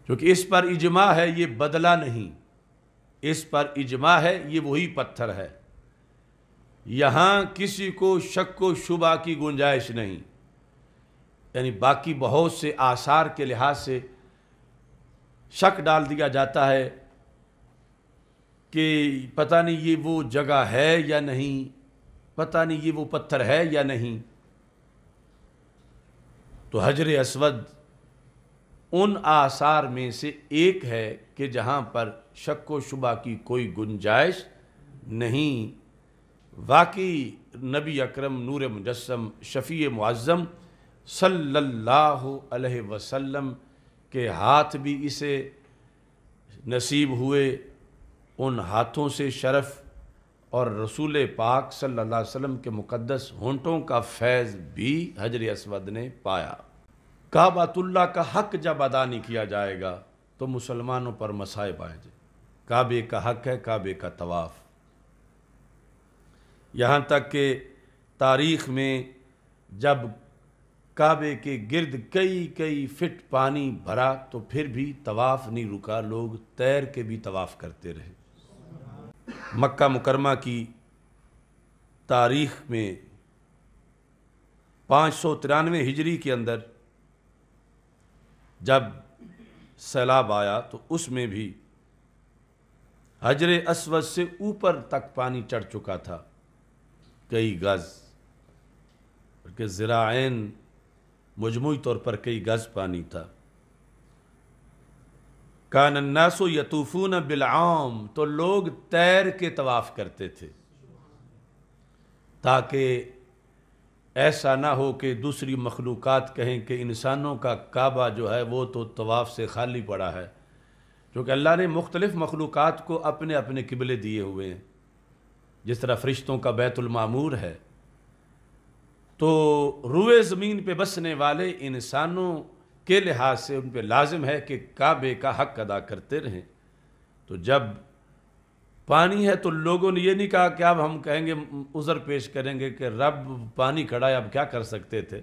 کیونکہ اس پر اجماع ہے، یہ بدلا نہیں، اس پر اجماع ہے، یہ وہی پتھر ہے، یہاں کسی کو شک و شبہ کی گنجائش نہیں۔ یعنی باقی بہت سے آثار کے لحاظ سے شک ڈال دیا جاتا ہے کہ پتہ نہیں یہ وہ جگہ ہے یا نہیں، پتہ نہیں یہ وہ پتھر ہے یا نہیں۔ تو حجر اسود ان آثار میں سے ایک ہے کہ جہاں پر شک و شبہ کی کوئی گنجائش نہیں، واقعی نبی اکرم نور مجسم شفیع معظم صلی اللہ علیہ وسلم کے ہاتھ بھی اسے نصیب ہوئے، ان ہاتھوں سے شرف، اور رسول پاک صلی اللہ علیہ وسلم کے مقدس ہونٹوں کا فیض بھی حجر اسود نے پایا۔ کعبۃ اللہ کا حق جب ادا نہیں کیا جائے گا تو مسلمانوں پر مصائب آئے جائیں۔ کعبے کا حق ہے کعبے کا طواف، یہاں تک کہ تاریخ میں جب کعبے کے گرد کئی فٹ پانی بھرا تو پھر بھی طواف نہیں رکا، لوگ تیر کے بھی طواف کرتے رہے۔ مکہ مکرمہ کی تاریخ میں 593 ہجری کے اندر جب سیلاب آیا تو اس میں بھی حجر اسود سے اوپر تک پانی چڑھ چکا تھا، کئی گز، کہ ذراعین مجموعی طور پر کئی گز پانی تھا۔ کان الناس یطوفون بالعام، تو لوگ تیر کے طواف کرتے تھے تاکہ ایسا نہ ہو کہ دوسری مخلوقات کہیں کہ انسانوں کا کعبہ جو ہے وہ تو طواف سے خالی پڑا ہے، کیونکہ اللہ نے مختلف مخلوقات کو اپنے اپنے قبلے دیے ہوئے ہیں، جس طرح فرشتوں کا بیت المعمور ہے، تو روئے زمین پہ بسنے والے انسانوں کے لحاظ سے ان پہ لازم ہے کہ کعبے کا حق ادا کرتے رہیں۔ تو جب پانی ہے تو لوگوں نے یہ نہیں کہا کہ اب ہم کہیں گے عذر پیش کریں گے کہ رب پانی کھڑا ہے اب کیا کر سکتے تھے،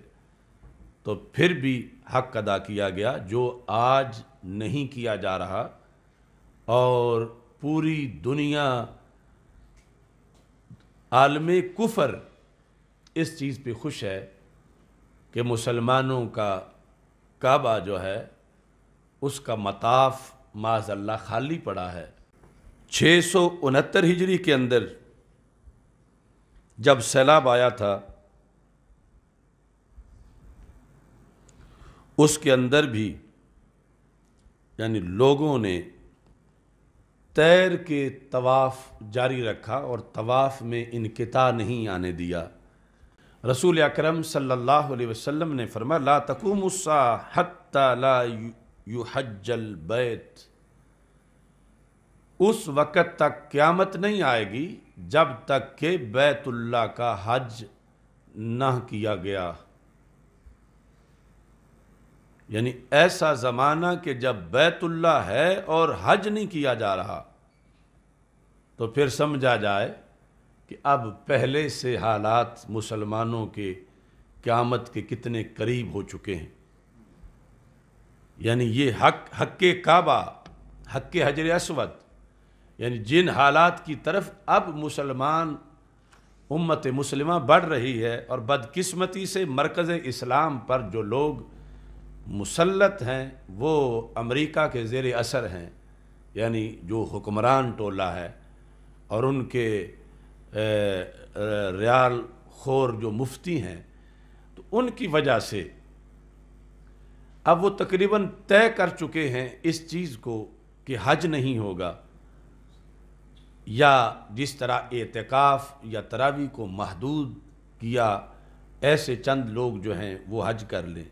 تو پھر بھی حق ادا کیا گیا جو آج نہیں کیا جا رہا، اور پوری دنیا عالم کفر اس چیز پہ خوش ہے کہ مسلمانوں کا کعبہ جو ہے اس کا مطاف معاذ اللہ خالی پڑا ہے۔ 669 ہجری کے اندر جب سیلاب آیا تھا اس کے اندر بھی یعنی لوگوں نے تیر کے طواف جاری رکھا اور طواف میں انقطاع نہیں آنے دیا۔ رسول اکرم صلی اللہ علیہ وسلم نے فرمایا لا تقوم الساعة حتى لا يحج البیت، اس وقت تک قیامت نہیں آئے گی جب تک کہ بیت اللہ کا حج نہ کیا گیا۔ یعنی ایسا زمانہ کہ جب بیت اللہ ہے اور حج نہیں کیا جا رہا، تو پھر سمجھا جائے کہ اب پہلے سے حالات مسلمانوں کے قیامت کے کتنے قریب ہو چکے ہیں۔ یعنی یہ حق کعبہ، حق حجر اسود، یعنی جن حالات کی طرف اب مسلمان امت مسلمہ بڑھ رہی ہے، اور بدقسمتی سے مرکز اسلام پر جو لوگ مسلط ہیں وہ امریکہ کے زیر اثر ہیں، یعنی جو حکمران ٹولہ ہے اور ان کے ریال خور جو مفتی ہیں، تو ان کی وجہ سے اب وہ تقریباً طے کر چکے ہیں اس چیز کو کہ حج نہیں ہوگا، یا جس طرح اعتکاف یا تراویح کو محدود کیا، ایسے چند لوگ جو ہیں وہ حج کر لیں۔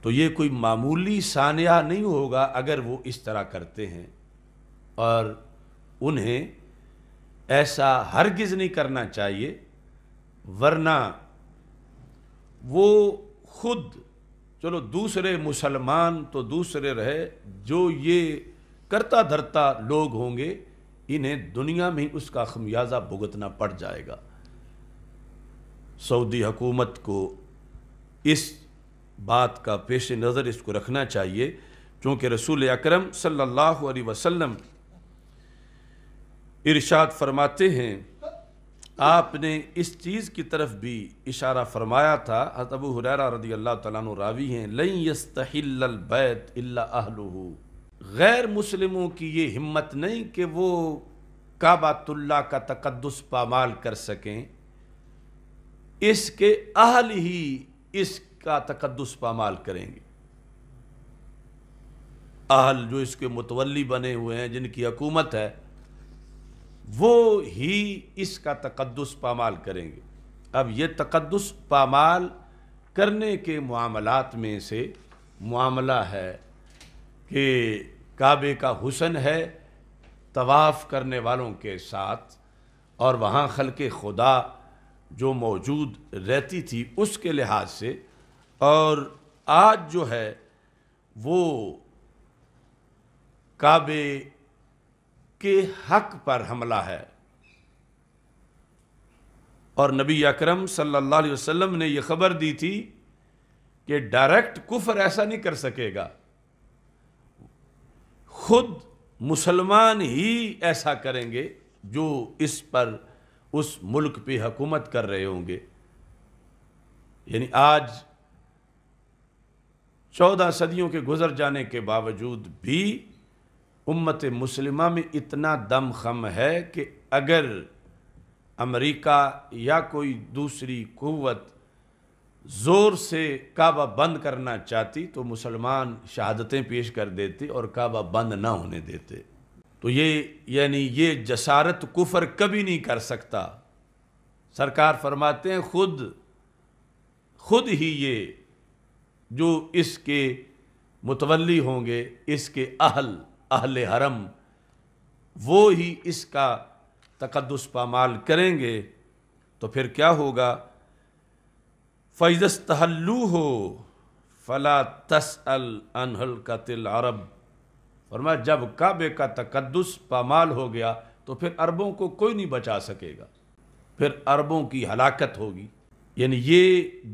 تو یہ کوئی معمولی سانحہ نہیں ہوگا اگر وہ اس طرح کرتے ہیں، اور انہیں ایسا ہرگز نہیں کرنا چاہیے، ورنہ وہ خود چلو دوسرے مسلمان تو دوسرے رہے، جو یہ کرتا دھرتا لوگ ہوں گے انہیں دنیا میں اس کا خمیازہ بھگتنا پڑ جائے گا۔ سعودی حکومت کو اس بات کا پیش نظر اس کو رکھنا چاہیے، چونکہ رسول اکرم صلی اللہ علیہ وسلم ارشاد فرماتے ہیں، آپ نے اس چیز کی طرف بھی اشارہ فرمایا تھا، حضرت ابو ہریرہ رضی اللہ تعالیٰ عنہ راوی ہیں، لن یستحل البیت الا اہلہ، غیر مسلموں کی یہ ہمت نہیں کہ وہ کعبۃ اللہ کا تقدس پامال کر سکیں، اس کے اہل ہی اس کا تقدس پامال کریں گے۔ اہل جو اس کے متولی بنے ہوئے ہیں، جن کی حکومت ہے، وہ ہی اس کا تقدس پامال کریں گے۔ اب یہ تقدس پامال کرنے کے معاملات میں سے معاملہ ہے کہ کعبے کا حسن ہے طواف کرنے والوں کے ساتھ، اور وہاں خلق خدا جو موجود رہتی تھی اس کے لحاظ سے، اور آج جو ہے وہ کعبے کے حق پر حملہ ہے، اور نبی اکرم صلی اللہ علیہ وسلم نے یہ خبر دی تھی کہ ڈائریکٹ کفر ایسا نہیں کر سکے گا، خود مسلمان ہی ایسا کریں گے جو اس پر اس ملک پہ حکومت کر رہے ہوں گے۔ یعنی آج 14 صدیوں کے گزر جانے کے باوجود بھی امت مسلمہ میں اتنا دم خم ہے کہ اگر امریکہ یا کوئی دوسری قوت زور سے کعبہ بند کرنا چاہتی تو مسلمان شہادتیں پیش کر دیتے اور کعبہ بند نہ ہونے دیتے۔ تو یہ جسارت کفر کبھی نہیں کر سکتا۔ سرکار فرماتے ہیں خود ہی یہ جو اس کے متولی ہوں گے، اس کے اہل حرم، وہ ہی اس کا تقدس پامال کریں گے، تو پھر کیا ہوگا؟ فَإِذَا اسْتَحَلُّوهُ فَلَا تَسْأَلْ عَنْ هَلْكَةِ الْعَرَبِ، فرمایا جب کعبے کا تقدس پامال ہو گیا تو پھر عربوں کو کوئی نہیں بچا سکے گا، پھر عربوں کی ہلاکت ہوگی۔ یعنی یہ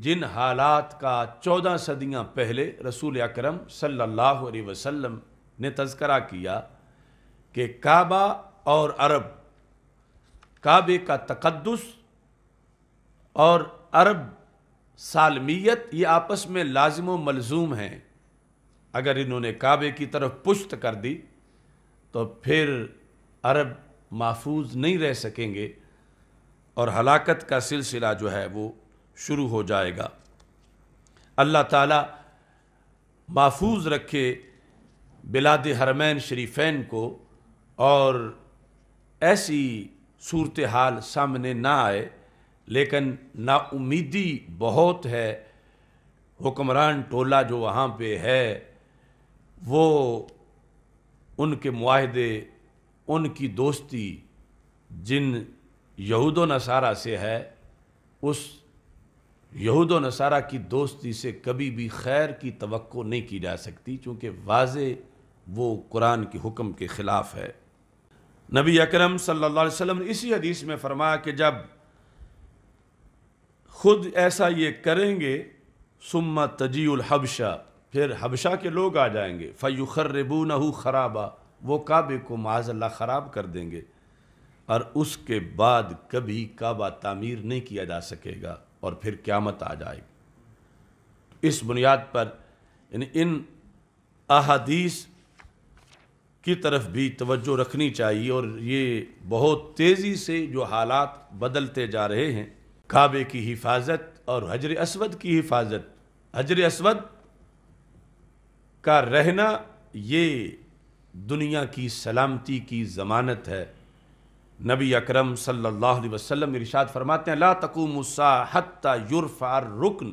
جن حالات کا 14 صدیاں پہلے رسول اکرم صلی اللہ علیہ وسلم نے تذکرہ کیا کہ کعبہ اور عرب، کعبے کا تقدس اور عرب سالمیت، یہ آپس میں لازم و ملزوم ہیں۔ اگر انہوں نے کعبے کی طرف پشت کر دی تو پھر عرب محفوظ نہیں رہ سکیں گے، اور ہلاکت کا سلسلہ جو ہے وہ شروع ہو جائے گا۔ اللہ تعالیٰ محفوظ رکھے بلاد حرمین شریفین کو اور ایسی صورتحال سامنے نہ آئے، لیکن نا امیدی بہت ہے۔ حکمران ٹولہ جو وہاں پہ ہے وہ ان کے معاہدے، ان کی دوستی جن یہود و نصارہ سے ہے، اس یہود و نصارہ کی دوستی سے کبھی بھی خیر کی توقع نہیں کی جا سکتی، چونکہ واضح وہ قرآن کے حکم کے خلاف ہے۔ نبی اکرم صلی اللہ علیہ وسلم نے اسی حدیث میں فرمایا کہ جب خود ایسا یہ کریں گے، ثم تجیء الحبشہ، پھر حبشہ کے لوگ آ جائیں گے، فیخربونہ خرابا، وہ کعبے کو معاذ اللہ خراب کر دیں گے، اور اس کے بعد کبھی کعبہ تعمیر نہیں کیا جا سکے گا، اور پھر قیامت آ جائے گی۔ اس بنیاد پر یعنی ان احادیث کی طرف بھی توجہ رکھنی چاہیے، اور یہ بہت تیزی سے جو حالات بدلتے جا رہے ہیں، کعبے کی حفاظت اور حجر اسود کی حفاظت، حجر اسود کا رہنا یہ دنیا کی سلامتی کی ضمانت ہے۔ نبی اکرم صلی اللہ علیہ وسلم ارشاد فرماتے ہیں لا تقوم الساعہ حتی یرفع الرکن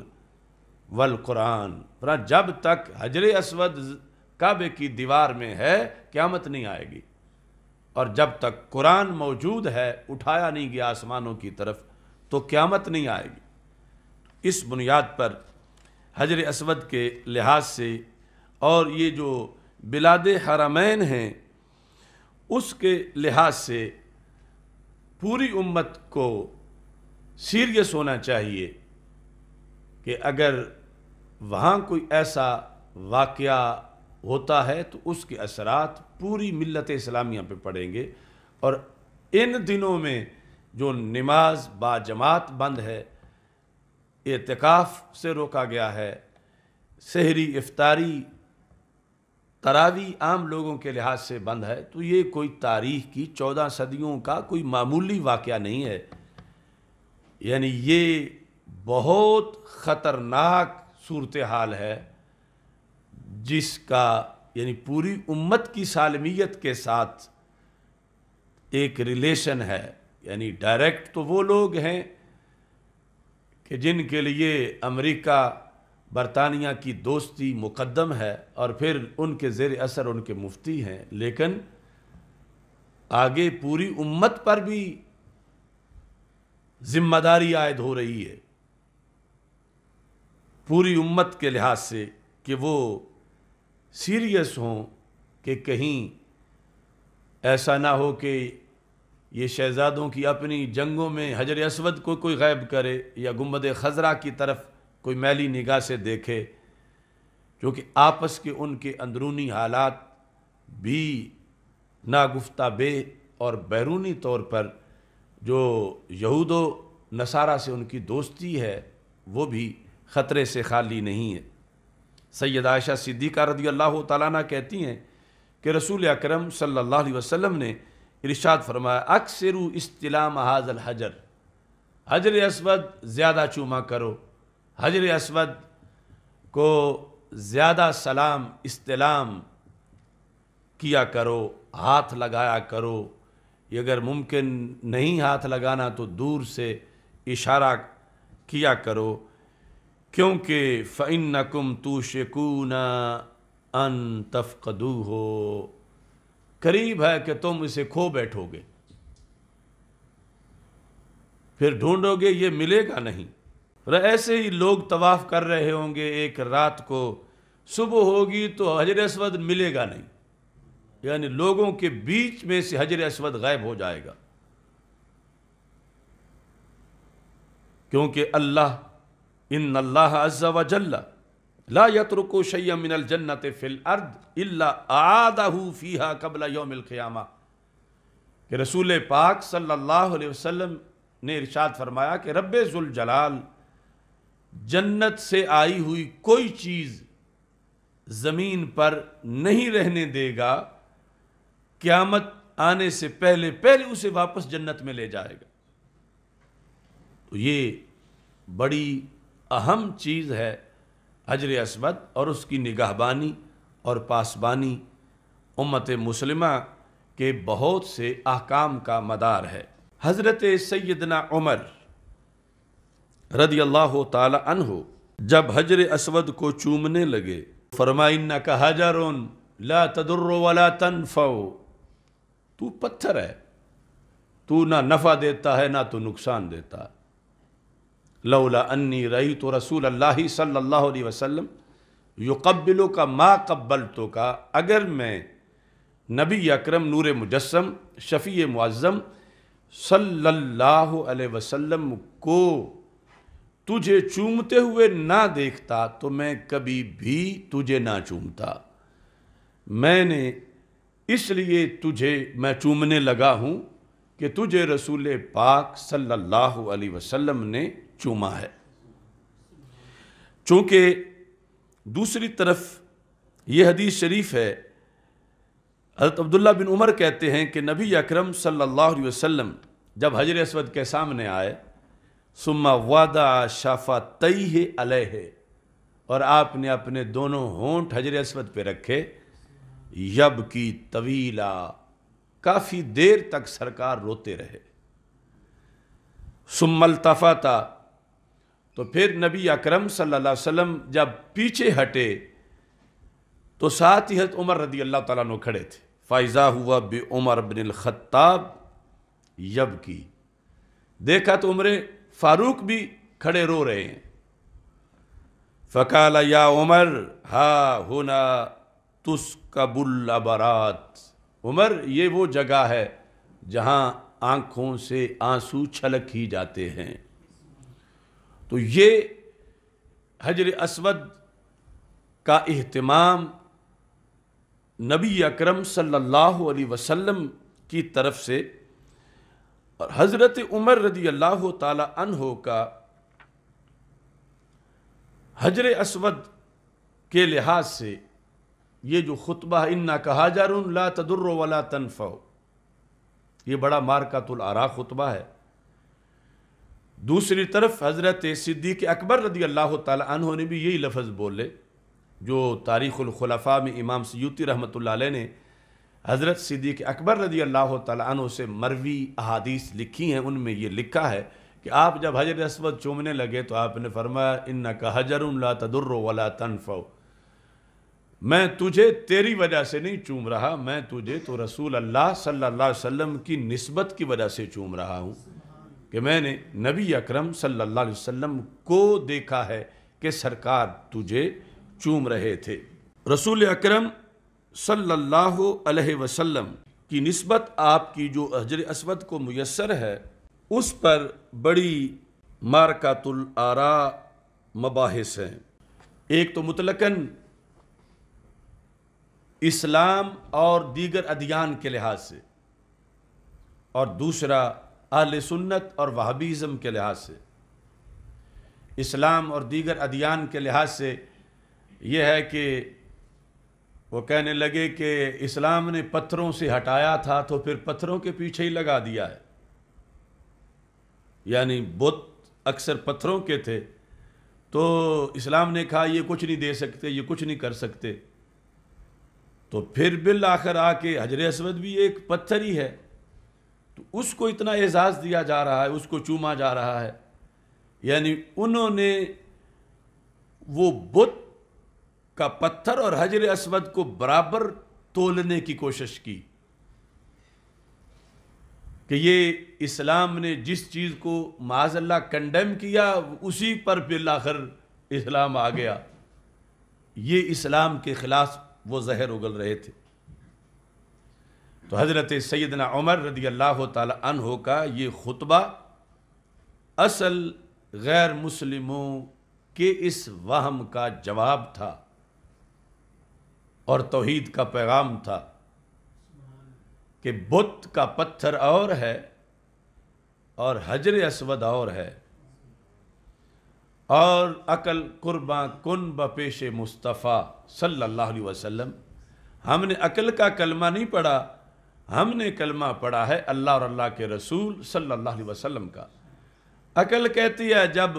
والقرآن، جب تک حجر اسود کعبے کی دیوار میں ہے قیامت نہیں آئے گی، اور جب تک قرآن موجود ہے، اٹھایا نہیں گیا آسمانوں کی طرف، تو قیامت نہیں آئے گی۔ اس بنیاد پر حجر اسود کے لحاظ سے اور یہ جو بلاد حرمین ہیں اس کے لحاظ سے پوری امت کو سیریس ہونا چاہیے کہ اگر وہاں کوئی ایسا واقعہ ہوتا ہے تو اس کے اثرات پوری ملت اسلامیہ پہ پڑیں گے، اور ان دنوں میں جو نماز با جماعت بند ہے، اعتکاف سے روکا گیا ہے، سحری افطاری تراویح عام لوگوں کے لحاظ سے بند ہے، تو یہ کوئی تاریخ کی 14 صدیوں کا کوئی معمولی واقعہ نہیں ہے، یعنی یہ بہت خطرناک صورتحال ہے جس کا یعنی پوری امت کی سالمیت کے ساتھ ایک ریلیشن ہے۔ یعنی ڈائریکٹ تو وہ لوگ ہیں کہ جن کے لیے امریکہ برطانیہ کی دوستی مقدم ہے، اور پھر ان کے زیر اثر ان کے مفتی ہیں، لیکن آگے پوری امت پر بھی ذمہ داری عائد ہو رہی ہے، پوری امت کے لحاظ سے، کہ وہ سیریس ہوں کہ کہیں ایسا نہ ہو کہ یہ شہزادوں کی اپنی جنگوں میں حجر اسود کو کوئی غائب کرے، یا گنبد خضرا کی طرف کوئی میلی نگاہ سے دیکھے، کیونکہ آپس کے ان کے اندرونی حالات بھی ناگفتہ بے، اور بیرونی طور پر جو یہود و نصارہ سے ان کی دوستی ہے وہ بھی خطرے سے خالی نہیں ہے۔ سیدہ عائشہ صدیقہ رضی اللہ تعالیٰ عنہ کہتی ہیں کہ رسول اکرم صلی اللہ علیہ وسلم نے ارشاد فرمایا اکثروا استلام ھذا الحجر، حجر اسود زیادہ چوما کرو، حجر اسود کو زیادہ سلام استلام کیا کرو، ہاتھ لگایا کرو، یہ اگر ممکن نہیں ہاتھ لگانا تو دور سے اشارہ کیا کرو، کیونکہ فَإِنَّكُمْ تُوشِكُونَ أَن تَفْقَدُوهُ، قریب ہے کہ تم اسے کھو بیٹھو گے، پھر ڈھونڈو گے یہ ملے گا نہیں۔ اور ایسے ہی لوگ طواف کر رہے ہوں گے ایک رات کو، صبح ہوگی تو حجر اسود ملے گا نہیں، یعنی لوگوں کے بیچ میں سے حجر اسود غائب ہو جائے گا، کیونکہ اللہ ان اللہ عز و جل لا یترک شیئا من الجنت فی الارض الا اعادہ فیہا قبل یوم القیامہ، کہ رسول پاک صلی اللہ علیہ وسلم نے ارشاد فرمایا کہ رب ذوالجلال جنت سے آئی ہوئی کوئی چیز زمین پر نہیں رہنے دے گا، قیامت آنے سے پہلے اسے واپس جنت میں لے جائے گا۔ تو یہ بڑی اہم چیز ہے حجر اسود، اور اس کی نگہبانی اور پاسبانی امت مسلمہ کے بہت سے احکام کا مدار ہے۔ حضرت سیدنا عمر رضی اللہ تعالی عنہ جب حجر اسود کو چومنے لگے، فرمایا انک حجر لا تضر ولا تنفع، تو پتھر ہے، تو نہ نفع دیتا ہے نہ تو نقصان دیتا ہے۔ لولا انی رأیت رسول اللہ صلی اللہ علیہ وسلم یقبلک ما قبلتک، اگر میں نبی اکرم نور مجسم شفیع معظم صلی اللہ علیہ وسلم کو تجھے چومتے ہوئے نہ دیکھتا تو میں کبھی بھی تجھے نہ چومتا، میں نے اس لیے میں چومنے لگا ہوں کہ تجھے رسول پاک صلی اللہ علیہ وسلم نے چوما ہے۔ چونکہ دوسری طرف یہ حدیث شریف ہے، حضرت عبداللہ بن عمر کہتے ہیں کہ نبی اکرم صلی اللہ علیہ وسلم جب حجر اسود کے سامنے آئے، ثم وضع شفتیہ علیہ، اور آپ نے اپنے دونوں ہونٹ حجر اسود پہ رکھے، یبکی طویلا، کافی دیر تک سرکار روتے رہے۔ ثم التفت، تو پھر نبی اکرم صلی اللہ علیہ وسلم جب پیچھے ہٹے تو ساتھ ہی حضرت عمر رضی اللہ تعالیٰ عنہ کھڑے تھے، فَإِذَا هُوَ بِعُمَرْ بْنِ الْخَطَّابِ یبکی، دیکھا تو عمر فاروق بھی کھڑے رو رہے ہیں۔ فَقَالَ يَا عُمَرْ هَا هُنَا تُسْكَبُ الْعَبَرَاتِ، عمر یہ وہ جگہ ہے جہاں آنکھوں سے آنسو چھلک ہی جاتے ہیں۔ تو یہ حجر اسود کا اہتمام نبی اکرم صلی اللہ علیہ وسلم کی طرف سے، اور حضرت عمر رضی اللہ تعالی عنہ کا حجر اسود کے لحاظ سے یہ جو خطبہ انک حجر لا تضر ولا تنفع، یہ بڑا مارکۃ الآراء خطبہ ہے۔ دوسری طرف حضرت صدیق اکبر رضی اللہ تعالی عنہ نے بھی یہی لفظ بولے، جو تاریخ الخلفاء میں امام سیوطی رحمۃ اللہ علیہ نے حضرت صدیق اکبر رضی اللہ تعالی عنہ سے مروی احادیث لکھی ہیں، ان میں یہ لکھا ہے کہ آپ جب حجر اسود چومنے لگے تو آپ نے فرمایا انک حجر لا تضر ولا تنفع، میں تجھے تیری وجہ سے نہیں چوم رہا، میں تجھے تو رسول اللہ صلی اللہ علیہ وسلم کی نسبت کی وجہ سے چوم رہا ہوں، کہ میں نے نبی اکرم صلی اللہ علیہ وسلم کو دیکھا ہے کہ سرکار تجھے چوم رہے تھے۔ رسول اکرم صلی اللہ علیہ وسلم کی نسبت آپ کی جو حجر اسود کو میسر ہے، اس پر بڑی مارکۃ الآراء مباحث ہیں۔ ایک تو مطلقاً اسلام اور دیگر ادیان کے لحاظ سے، اور دوسرا اہل سنت اور وہابیزم کے لحاظ سے۔ اسلام اور دیگر ادیان کے لحاظ سے یہ ہے کہ وہ کہنے لگے کہ اسلام نے پتھروں سے ہٹایا تھا تو پھر پتھروں کے پیچھے ہی لگا دیا ہے، یعنی بت اکثر پتھروں کے تھے، تو اسلام نے کہا یہ کچھ نہیں دے سکتے، یہ کچھ نہیں کر سکتے، تو پھر بالآخر آ کے حجر اسود بھی ایک پتھر ہی ہے، تو اس کو اتنا اعزاز دیا جا رہا ہے، اس کو چوما جا رہا ہے، یعنی انہوں نے وہ بت کا پتھر اور حجر اسود کو برابر تولنے کی کوشش کی کہ یہ اسلام نے جس چیز کو معاذ اللہ کنڈیم کیا اسی پر بالآخر اسلام آ گیا۔ یہ اسلام کے خلاف وہ زہر اگل رہے تھے۔ تو حضرت سیدنا عمر رضی اللہ تعالی عنہ کا یہ خطبہ اصل غیر مسلموں کے اس وہم کا جواب تھا اور توحید کا پیغام تھا کہ بت کا پتھر اور ہے اور حجر اسود اور ہے، اور عقل قرباں کن بپیش مصطفیٰ صلی اللہ علیہ وسلم۔ ہم نے عقل کا کلمہ نہیں پڑھا، ہم نے کلمہ پڑھا ہے اللہ اور اللہ کے رسول صلی اللہ علیہ وسلم کا۔ عقل کہتی ہے جب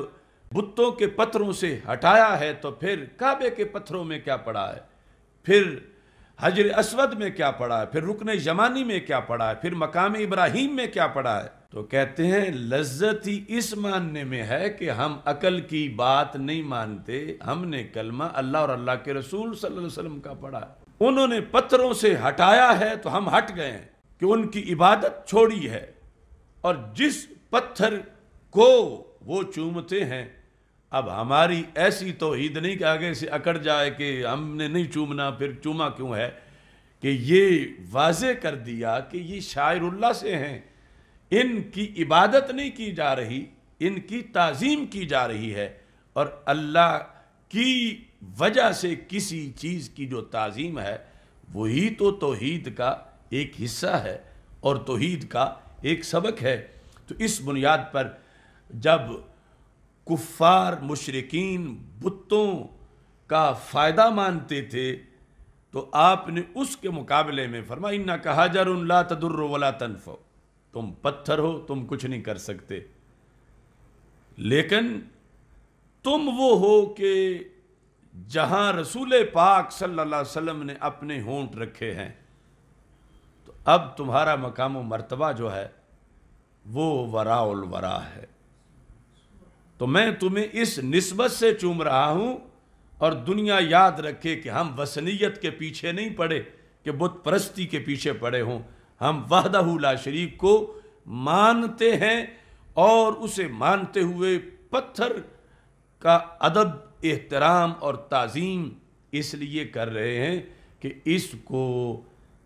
بتوں کے پتھروں سے ہٹایا ہے تو پھر کعبے کے پتھروں میں کیا پڑا ہے، پھر حجر اسود میں کیا پڑھا ہے، پھر رکن یمانی میں کیا پڑھا ہے، پھر مقام ابراہیم میں کیا پڑھا ہے؟ تو کہتے ہیں لذت ہی اس ماننے میں ہے کہ ہم عقل کی بات نہیں مانتے، ہم نے کلمہ اللہ اور اللہ کے رسول صلی اللہ علیہ وسلم کا پڑھا ہے۔ انہوں نے پتھروں سے ہٹایا ہے تو ہم ہٹ گئے ہیں کہ ان کی عبادت چھوڑی ہے، اور جس پتھر کو وہ چومتے ہیں، اب ہماری ایسی توحید نہیں کہ آگے سے اکڑ جائے کہ ہم نے نہیں چومنا، پھر چوما کیوں ہے، کہ یہ واضح کر دیا کہ یہ شاعر اللہ سے ہیں، ان کی عبادت نہیں کی جا رہی، ان کی تعظیم کی جا رہی ہے، اور اللہ کی وجہ سے کسی چیز کی جو تعظیم ہے وہی تو توحید کا ایک حصہ ہے اور توحید کا ایک سبق ہے۔ تو اس بنیاد پر جب کفار مشرکین بتوں کا فائدہ مانتے تھے تو آپ نے اس کے مقابلے میں فرمایا اِنَّكَ حَجَرٌ لَا تَضُرُّ وَلَا تَنْفَعُ، تم پتھر ہو، تم کچھ نہیں کر سکتے، لیکن تم وہ ہو کہ جہاں رسول پاک صلی اللہ علیہ وسلم نے اپنے ہونٹ رکھے ہیں، تو اب تمہارا مقام و مرتبہ جو ہے وہ وراء الورا ہے، تو میں تمہیں اس نسبت سے چوم رہا ہوں، اور دنیا یاد رکھے کہ ہم وثنیت کے پیچھے نہیں پڑے کہ بت پرستی کے پیچھے پڑے ہوں، ہم وحدہ لا شریک کو مانتے ہیں، اور اسے مانتے ہوئے پتھر کا ادب، احترام اور تعظیم اس لیے کر رہے ہیں کہ اس کو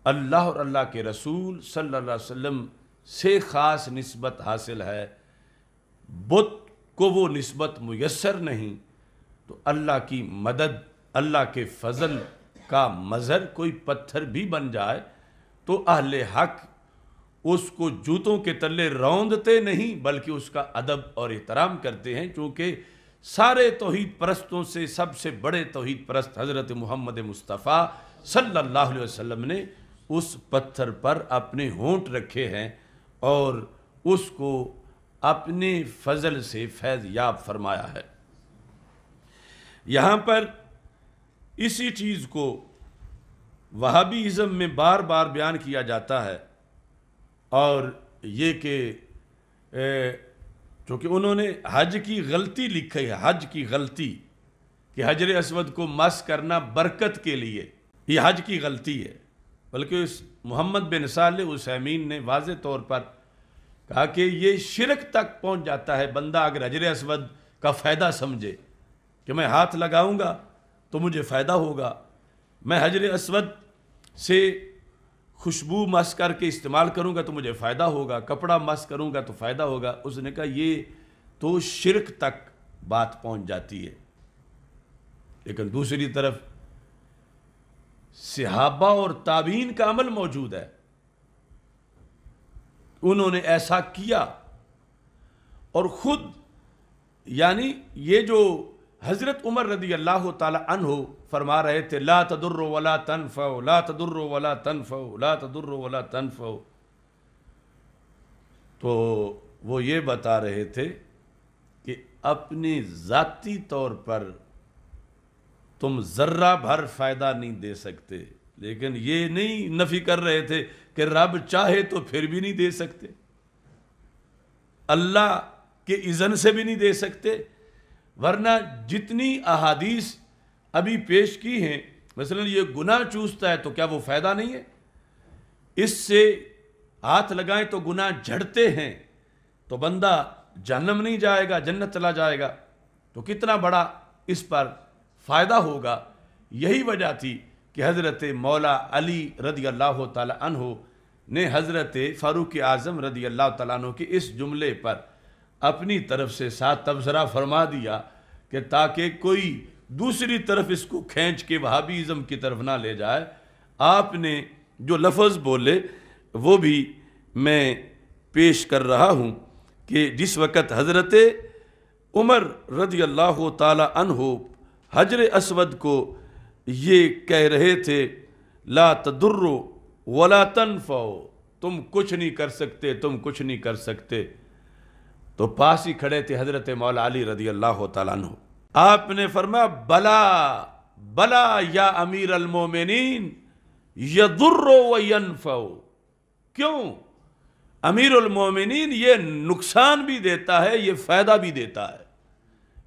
اللہ اور اللہ کے رسول صلی اللہ علیہ وسلم سے خاص نسبت حاصل ہے، بت کو وہ نسبت میسر نہیں، تو اللہ کی مدد، اللہ کے فضل کا مظہر کوئی پتھر بھی بن جائے تو اہل حق اس کو جوتوں کے تلے روندتے نہیں بلکہ اس کا ادب اور احترام کرتے ہیں، چونکہ سارے توحید پرستوں سے سب سے بڑے توحید پرست حضرت محمد مصطفیٰ صلی اللہ علیہ وسلم نے اس پتھر پر اپنے ہونٹ رکھے ہیں اور اس کو اپنے فضل سے فیض یاب فرمایا ہے۔ یہاں پر اسی چیز کو وہابی ازم میں بار بار بیان کیا جاتا ہے، اور یہ کہ چونکہ انہوں نے حج کی غلطی لکھی ہے، حج کی غلطی کہ حجر اسود کو مس کرنا برکت کے لیے، یہ حج کی غلطی ہے، بلکہ محمد بن صالح عثیمین نے واضح طور پر کہا کہ یہ شرک تک پہنچ جاتا ہے بندہ اگر حجر اسود کا فائدہ سمجھے کہ میں ہاتھ لگاؤں گا تو مجھے فائدہ ہوگا، میں حجر اسود سے خوشبو مس کر کے استعمال کروں گا تو مجھے فائدہ ہوگا، کپڑا مس کروں گا تو فائدہ ہوگا۔ اس نے کہا یہ تو شرک تک بات پہنچ جاتی ہے، لیکن دوسری طرف صحابہ اور تابعین کا عمل موجود ہے، انہوں نے ایسا کیا، اور خود یعنی یہ جو حضرت عمر رضی اللہ تعالی عنہ فرما رہے تھے لا تضر ولا تنفع لا تضر ولا تنفع لا تضر ولا تنفع، تو وہ یہ بتا رہے تھے کہ اپنی ذاتی طور پر تم ذرہ بھر فائدہ نہیں دے سکتے، لیکن یہ نہیں نفی کر رہے تھے کہ رب چاہے تو پھر بھی نہیں دے سکتے، اللہ کے اذن سے بھی نہیں دے سکتے، ورنہ جتنی احادیث ابھی پیش کی ہیں، مثلا یہ گناہ چوستا ہے تو کیا وہ فائدہ نہیں ہے، اس سے ہاتھ لگائیں تو گناہ جھڑتے ہیں تو بندہ جہنم نہیں جائے گا، جنت چلا جائے گا، تو کتنا بڑا اس پر فائدہ ہوگا۔ یہی وجہ تھی کہ حضرت مولا علی رضی اللہ تعالی عنہ نے حضرت فاروق اعظم رضی اللہ تعالیٰ عنہ کے اس جملے پر اپنی طرف سے ساتھ تبصرہ فرما دیا کہ تاکہ کوئی دوسری طرف اس کو کھینچ کے وہابیزم کی طرف نہ لے جائے، آپ نے جو لفظ بولے وہ بھی میں پیش کر رہا ہوں کہ جس وقت حضرت عمر رضی اللہ تعالی عنہ حجر اسود کو یہ کہہ رہے تھے لا تضر ولا تنفع، تم کچھ نہیں کر سکتے، تم کچھ نہیں کر سکتے، تو پاس ہی کھڑے تھے حضرت مولا علی رضی اللہ تعالیٰ عنہ، آپ نے فرمایا بلا بلا یا امیر المومنین یضر و ینفع. کیوں؟ امیر المومنین یہ نقصان بھی دیتا ہے، یہ فائدہ بھی دیتا ہے.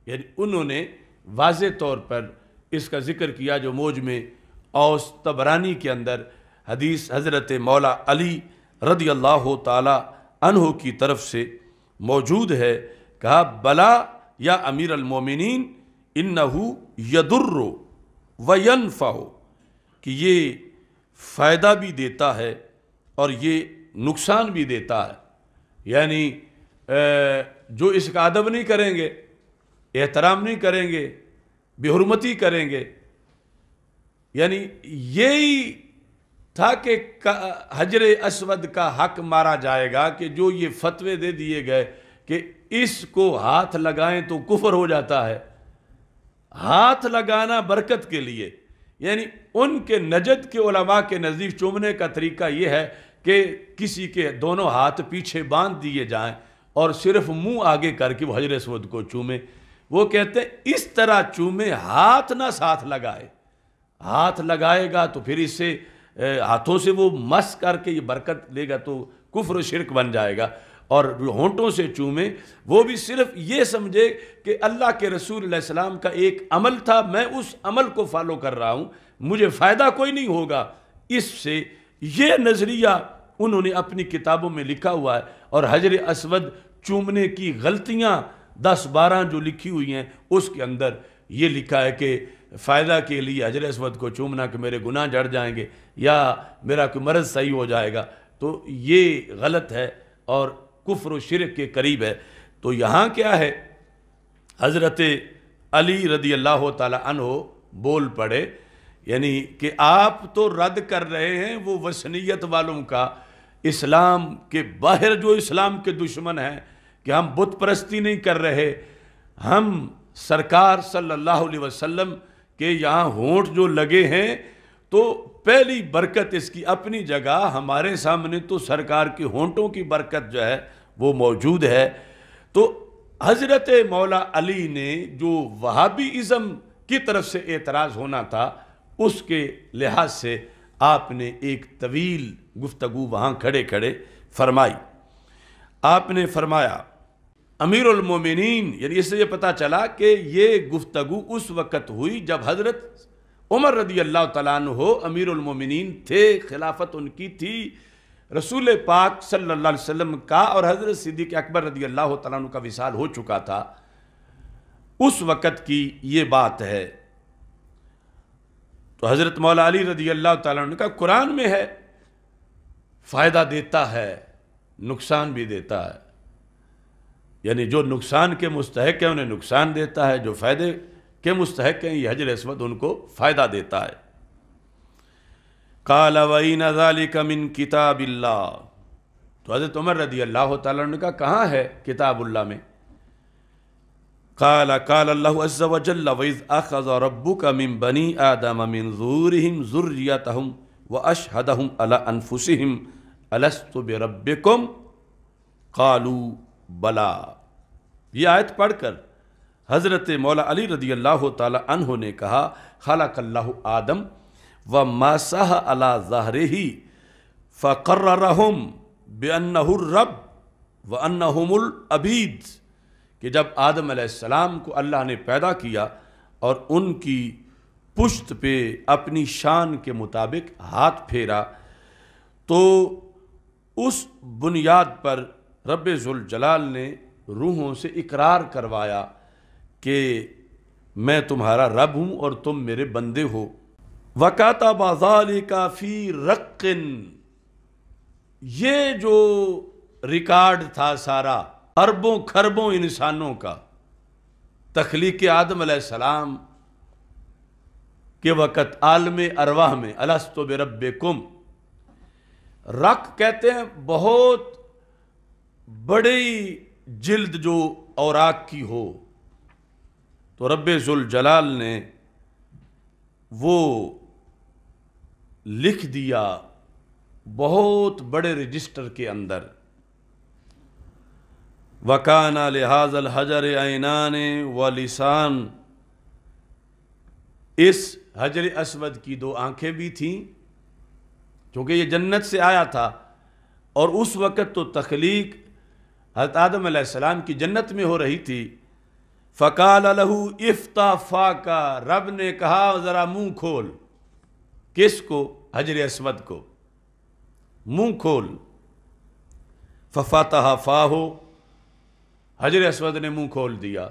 یعنی انہوں نے واضح طور پر اس کا ذکر کیا جو موجم اوس طبرانی کے اندر حدیث حضرت مولا علی رضی اللہ تعالی عنہ کی طرف سے موجود ہے. کہا بلا یا امیر المومنین انہو یضر و ینفع، کہ یہ فائدہ بھی دیتا ہے اور یہ نقصان بھی دیتا ہے. یعنی جو اس کا ادب نہیں کریں گے، احترام نہیں کریں گے، بے حرمتی کریں گے، یعنی یہی تھا کہ حجر اسود کا حق مارا جائے گا کہ جو یہ فتوے دے دیے گئے کہ اس کو ہاتھ لگائیں تو کفر ہو جاتا ہے. ہاتھ لگانا برکت کے لیے، یعنی ان کے نجد کے علماء کے نزدیک چومنے کا طریقہ یہ ہے کہ کسی کے دونوں ہاتھ پیچھے باندھ دیے جائیں اور صرف منہ آگے کر کے وہ حجر اسود کو چومے. وہ کہتے ہیں اس طرح چومے، ہاتھ نہ ساتھ لگائے. ہاتھ لگائے گا تو پھر اس سے ہاتھوں سے وہ مس کر کے یہ برکت لے گا تو کفر و شرک بن جائے گا. اور ہونٹوں سے چومے وہ بھی صرف یہ سمجھے کہ اللہ کے رسول علیہ السلام کا ایک عمل تھا، میں اس عمل کو فالو کر رہا ہوں، مجھے فائدہ کوئی نہیں ہوگا اس سے. یہ نظریہ انہوں نے اپنی کتابوں میں لکھا ہوا ہے. اور حجر اسود چومنے کی غلطیاں 10-12 جو لکھی ہوئی ہیں اس کے اندر یہ لکھا ہے کہ فائدہ کے لیے حجر اسود کو چومنا کہ میرے گناہ جڑ جائیں گے یا میرا کوئی مرض صحیح ہو جائے گا. تو یہ غلط ہے اور کفر و شرک کے قریب ہے. تو یہاں کیا ہے، حضرت علی رضی اللہ تعالی عنہ بول پڑے، یعنی کہ آپ تو رد کر رہے ہیں وہ وثنیت والوں کا، اسلام کے باہر جو اسلام کے دشمن ہیں، کہ ہم بت پرستی نہیں کر رہے، ہم سرکار صلی اللہ علیہ وسلم کے یہاں ہونٹ جو لگے ہیں تو پہلی برکت اس کی اپنی جگہ، ہمارے سامنے تو سرکار کے ہونٹوں کی برکت جو ہے وہ موجود ہے. تو حضرت مولا علی نے جو وہابی ازم کی طرف سے اعتراض ہونا تھا اس کے لحاظ سے آپ نے ایک طویل گفتگو وہاں کھڑے کھڑے فرمائی. آپ نے فرمایا امیر المومنین، یعنی اس سے یہ پتہ چلا کہ یہ گفتگو اس وقت ہوئی جب حضرت عمر رضی اللہ تعالیٰ عنہ امیر المومنین تھے، خلافت ان کی تھی، رسول پاک صلی اللہ علیہ وسلم کا اور حضرت صدیق اکبر رضی اللہ تعالیٰ عنہ کا وصال ہو چکا تھا. اس وقت کی یہ بات ہے. تو حضرت مولا علی رضی اللہ تعالیٰ عنہ کا قرآن میں ہے فائدہ دیتا ہے، نقصان بھی دیتا ہے. یعنی جو نقصان کے مستحق ہیں انہیں نقصان دیتا ہے، جو فائدے کے مستحق ہیں یہ حجر اسود ان کو فائدہ دیتا ہے. قال وَإِنَ ذَلِكَ مِن كِتَابِ اللَّهِ، تو حضرت عمر رضی اللہ تعالیٰ عنہ کا کہاں ہے کتاب اللہ میں؟ قال اللہ عز وجل وَإِذْ أَخَذَ رَبُّكَ مِن بَنِي آدَمَ مِن ظُهُورِهِمْ ذُرِّيَّتَهُمْ وَأَشْهَدَهُمْ عَلَىٰ أَنفُسِهِمْ أَلَسْتُ بِرَبِّكُمْ قَالُوا بَلَىٰ. یہ آیت پڑھ کر حضرت مولا علی رضی اللہ تعالی عنہ نے کہا خلق اللہ آدم وماسح علی ظہرہ فقررہم بأنہ الرب وأنہم العبید، کہ جب آدم علیہ السلام کو اللہ نے پیدا کیا اور ان کی پشت پہ اپنی شان کے مطابق ہاتھ پھیرا تو اس بنیاد پر رب ذوالجلال نے روحوں سے اقرار کروایا کہ میں تمہارا رب ہوں اور تم میرے بندے ہو. وَكَتَبَ ذَلِكَ فِي رَقٍ، یہ جو ریکارڈ تھا سارا اربوں کھربوں انسانوں کا تخلیق آدم علیہ السلام کے وقت عالم ارواح میں الست بربکم، رق کہتے ہیں بہت بڑی جلد جو اوراق کی ہو، تو رب ذوالجلال نے وہ لکھ دیا بہت بڑے رجسٹر کے اندر. وَكَانَ لِهَذَا الْحَجَرِ عَيْنَانِ وَلِسَانٌ، اس حجر اسود کی 2 آنکھیں بھی تھیں چونکہ یہ جنت سے آیا تھا اور اس وقت تو تخلیق حضرت آدم علیہ السلام کی جنت میں ہو رہی تھی۔ فقال لہ افتح فاک، رب نے کہا ذرا منہ کھول۔ کس کو؟ حجر اسود کو، منہ کھول۔ ففتح فاہ، حجر اسود نے منہ کھول دیا۔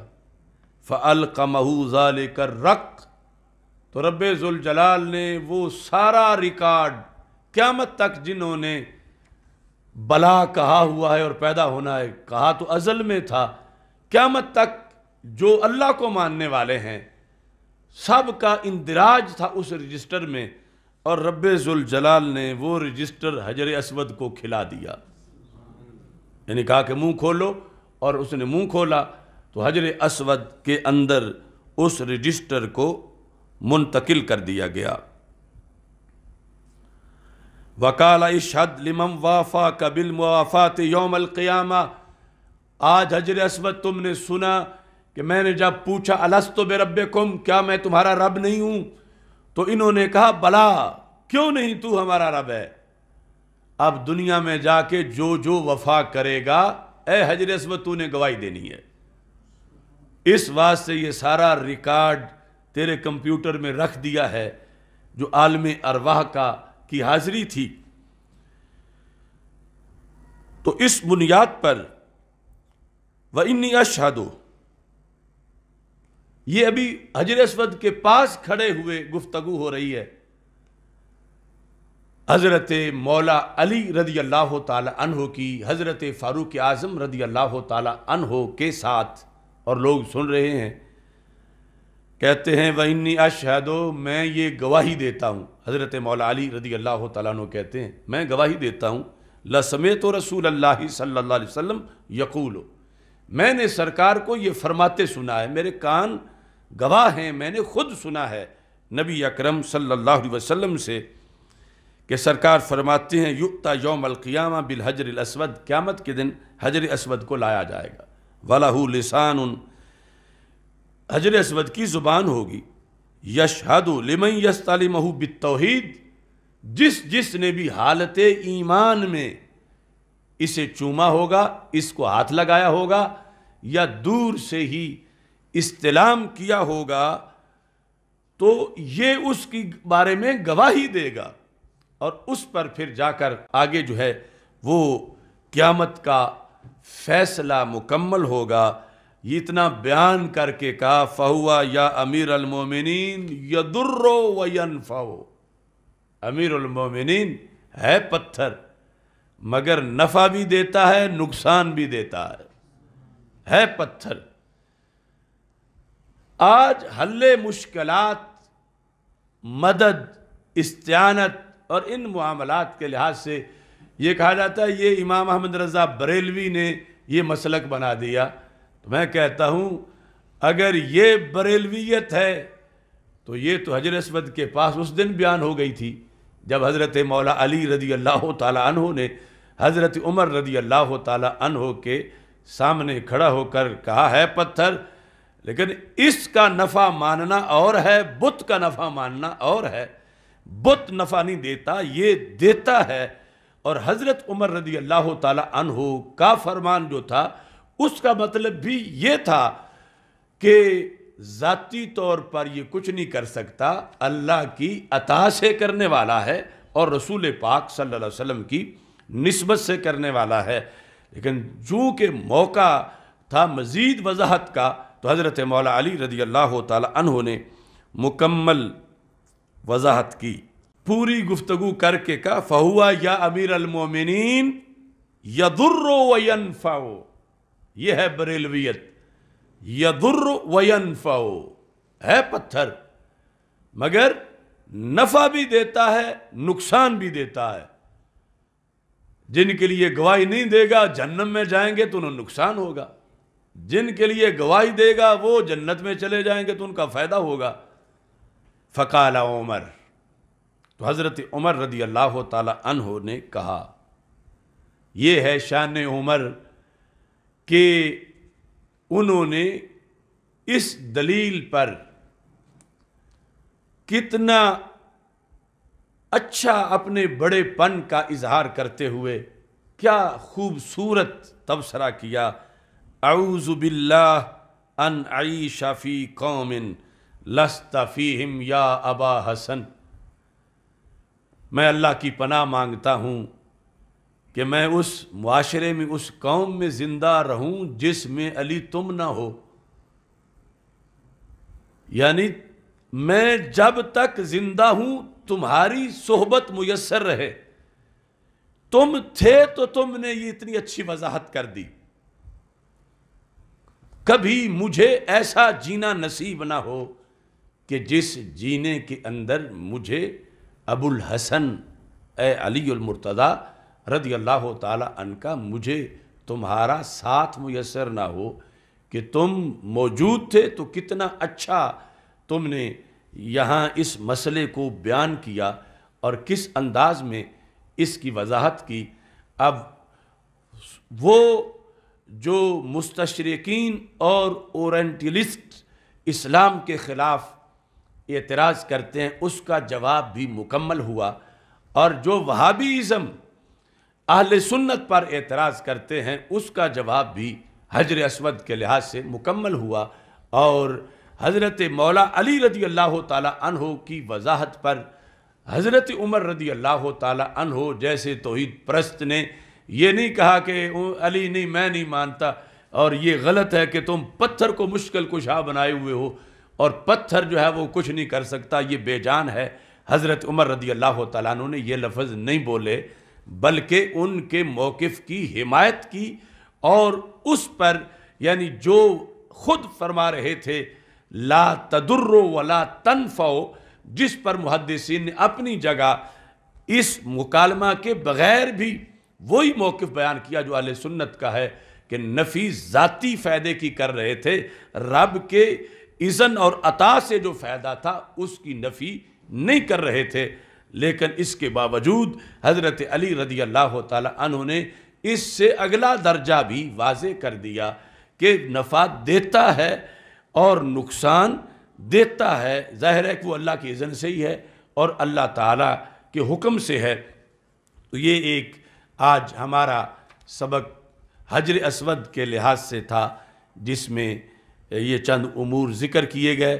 فالقمہ ذلک الرق، تو رب ذوالجلال نے وہ سارا ریکارڈ قیامت تک جنہوں نے بلا کہا ہوا ہے اور پیدا ہونا ہے، کہا تو ازل میں تھا، قیامت تک جو اللہ کو ماننے والے ہیں سب کا اندراج تھا اس رجسٹر میں، اور رب ذوالجلال نے وہ رجسٹر حجر اسود کو کھلا دیا۔ یعنی کہا کہ منہ کھولو، اور اس نے منہ کھولا تو حجر اسود کے اندر اس رجسٹر کو منتقل کر دیا گیا۔ وَقَالَ اِشْهَدْ لِمَنْ وَافَاكَ بِالْمُوَافَاتِ يَوْمَ الْقِيَامَةِ، آج حجر اسود تم نے سنا کہ میں نے جب پوچھا الست بربکم، کیا میں تمہارا رب نہیں ہوں؟ تو انہوں نے کہا بلا، کیوں نہیں تو ہمارا رب ہے۔ اب دنیا میں جا کے جو جو وفا کرے گا، اے حجر اسود تو نے گواہی دینی ہے۔ اس واسطے یہ سارا ریکارڈ تیرے کمپیوٹر میں رکھ دیا ہے جو عالم ارواح کی حاضری تھی۔ تو اس بنیاد پر وَإِنِّي أَشْهَدُ، یہ ابھی حجر اسود کے پاس کھڑے ہوئے گفتگو ہو رہی ہے حضرت مولا علی رضی اللہ تعالی عنہ کی حضرت فاروق اعظم رضی اللہ تعالی عنہ کے ساتھ، اور لوگ سن رہے ہیں۔ کہتے ہیں وَإِنِّي أَشْهَدُ، میں یہ گواہی دیتا ہوں، حضرت مولا علی رضی اللہ تعالیٰ عنہ کہتے ہیں میں گواہی دیتا ہوں، لَسَمِعْتُ رسول اللہ صلی اللہ علیہ وسلم یقول، میں نے سرکار کو یہ فرماتے سنا ہے، میرے کان گواہ ہیں، میں نے خود سنا ہے نبی اکرم صلی اللہ علیہ وسلم سے کہ سرکار فرماتے ہیں یؤتی یوم القیامہ بالحجر الاسود، قیامت کے دن حجر اسود کو لایا جائے گا، وَلَهُ لِسَانٌ، حجر اسود کی زبان ہوگی، یشہد لمن یستلمہ بالتوحید، جس نے بھی حالت ایمان میں اسے چوما ہوگا، اس کو ہاتھ لگایا ہوگا یا دور سے ہی استلام کیا ہوگا، تو یہ اس کی بارے میں گواہی دے گا، اور اس پر پھر جا کر آگے جو ہے وہ قیامت کا فیصلہ مکمل ہوگا۔ یہ اتنا بیان کر کے کہا فَهُوَ یا امیر المومنین یضر وینفع، امیر المومنین ہے پتھر مگر نفع بھی دیتا ہے نقصان بھی دیتا ہے پتھر۔ آج حل مشکلات، مدد، استعانت اور ان معاملات کے لحاظ سے یہ کہا جاتا ہے یہ امام احمد رضا بریلوی نے یہ مسلک بنا دیا، تو میں کہتا ہوں اگر یہ بریلویت ہے تو یہ تو حجر اسود کے پاس اس دن بیان ہو گئی تھی جب حضرت مولا علی رضی اللہ تعالی عنہ نے حضرت عمر رضی اللہ تعالی عنہ کے سامنے کھڑا ہو کر کہا ہے پتھر، لیکن اس کا نفع ماننا اور ہے، بت کا نفع ماننا اور ہے۔ بت نفع نہیں دیتا، یہ دیتا ہے، اور حضرت عمر رضی اللہ تعالی عنہ کا فرمان جو تھا اس کا مطلب بھی یہ تھا کہ ذاتی طور پر یہ کچھ نہیں کر سکتا، اللہ کی عطا سے کرنے والا ہے اور رسول پاک صلی اللہ علیہ وسلم کی نسبت سے کرنے والا ہے، لیکن چونکہ موقع تھا مزید وضاحت کا تو حضرت مولا علی رضی اللہ تعالی عنہ نے مکمل وضاحت کی، پوری گفتگو کر کے کہا فَهُوَ یا امیر المومنین یضر وینفع، یہ ہے بریلویت، یضر وینفع، ہے پتھر مگر نفع بھی دیتا ہے نقصان بھی دیتا ہے۔ جن کے لیے گواہی نہیں دے گا جہنم میں جائیں گے تو انہیں نقصان ہوگا، جن کے لیے گواہی دے گا وہ جنت میں چلے جائیں گے تو ان کا فائدہ ہوگا۔ فقال عمر، تو حضرت عمر رضی اللہ تعالی عنہ نے کہا، یہ ہے شان عمر کہ انہوں نے اس دلیل پر کتنا اچھا اپنے بڑے پن کا اظہار کرتے ہوئے کیا خوبصورت تبصرہ کیا، اعوذ باللہ ان اعیش فی قوم لست فیہم یا ابا حسن، میں اللہ کی پناہ مانگتا ہوں کہ میں اس معاشرے میں، اس قوم میں زندہ رہوں جس میں علی تم نہ ہو، یعنی میں جب تک زندہ ہوں تمہاری صحبت میسر رہے، تم تھے تو تم نے یہ اتنی اچھی وضاحت کر دی، کبھی مجھے ایسا جینا نصیب نہ ہو کہ جس جینے کے اندر مجھے ابو الحسن اے علی المرتضیٰ رضی اللہ تعالی عنہ کا مجھے تمہارا ساتھ میسر نہ ہو، کہ تم موجود تھے تو کتنا اچھا تم نے یہاں اس مسئلے کو بیان کیا اور کس انداز میں اس کی وضاحت کی۔ اب وہ جو مستشرقین اور اورینٹلسٹ اسلام کے خلاف اعتراض کرتے ہیں اس کا جواب بھی مکمل ہوا، اور جو وہابیزم اہل سنت پر اعتراض کرتے ہیں اس کا جواب بھی حجر اسود کے لحاظ سے مکمل ہوا، اور حضرت مولا علی رضی اللہ تعالی عنہ کی وضاحت پر حضرت عمر رضی اللہ تعالی عنہ جیسے توحید پرست نے یہ نہیں کہا کہ علی نہیں، میں نہیں مانتا، اور یہ غلط ہے کہ تم پتھر کو مشکل کشا بنائے ہوئے ہو اور پتھر جو ہے وہ کچھ نہیں کر سکتا، یہ بے جان ہے۔ حضرت عمر رضی اللہ تعالیٰ عنہ نے یہ لفظ نہیں بولے، بلکہ ان کے موقف کی حمایت کی، اور اس پر یعنی جو خود فرما رہے تھے لا تضر ولا تنفع، جس پر محدثین نے اپنی جگہ اس مکالمہ کے بغیر بھی وہی موقف بیان کیا جو اہل سنت کا ہے، کہ نفی ذاتی فائدے کی کر رہے تھے، رب کے اذن اور عطا سے جو فائدہ تھا اس کی نفی نہیں کر رہے تھے، لیکن اس کے باوجود حضرت علی رضی اللہ تعالی عنہ نے اس سے اگلا درجہ بھی واضح کر دیا کہ نفع دیتا ہے اور نقصان دیتا ہے، ظاہر ہے کہ وہ اللہ کے اذن سے ہی ہے اور اللہ تعالیٰ کے حکم سے ہے۔ تو یہ ایک آج ہمارا سبق حجر اسود کے لحاظ سے تھا، جس میں یہ چند امور ذکر کیے گئے۔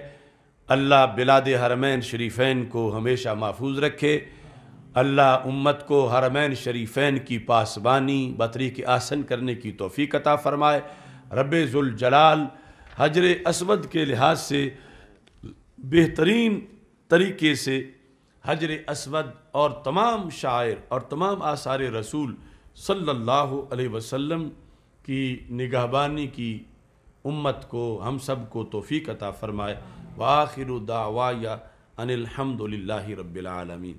اللہ بلاد حرمین شریفین کو ہمیشہ محفوظ رکھے، اللہ امت کو حرمین شریفین کی پاسبانی بطریق احسن کرنے کی توفیق عطا فرمائے۔ رب ذوالجلال حجر اسود کے لحاظ سے بہترین طریقے سے حجر اسود اور تمام شعائر اور تمام آثار رسول صلی اللہ علیہ وسلم کی نگہبانی کی امت کو، ہم سب کو توفیق عطا فرمائے۔ وآخر دعوایا ان الحمد للہ رب العالمین۔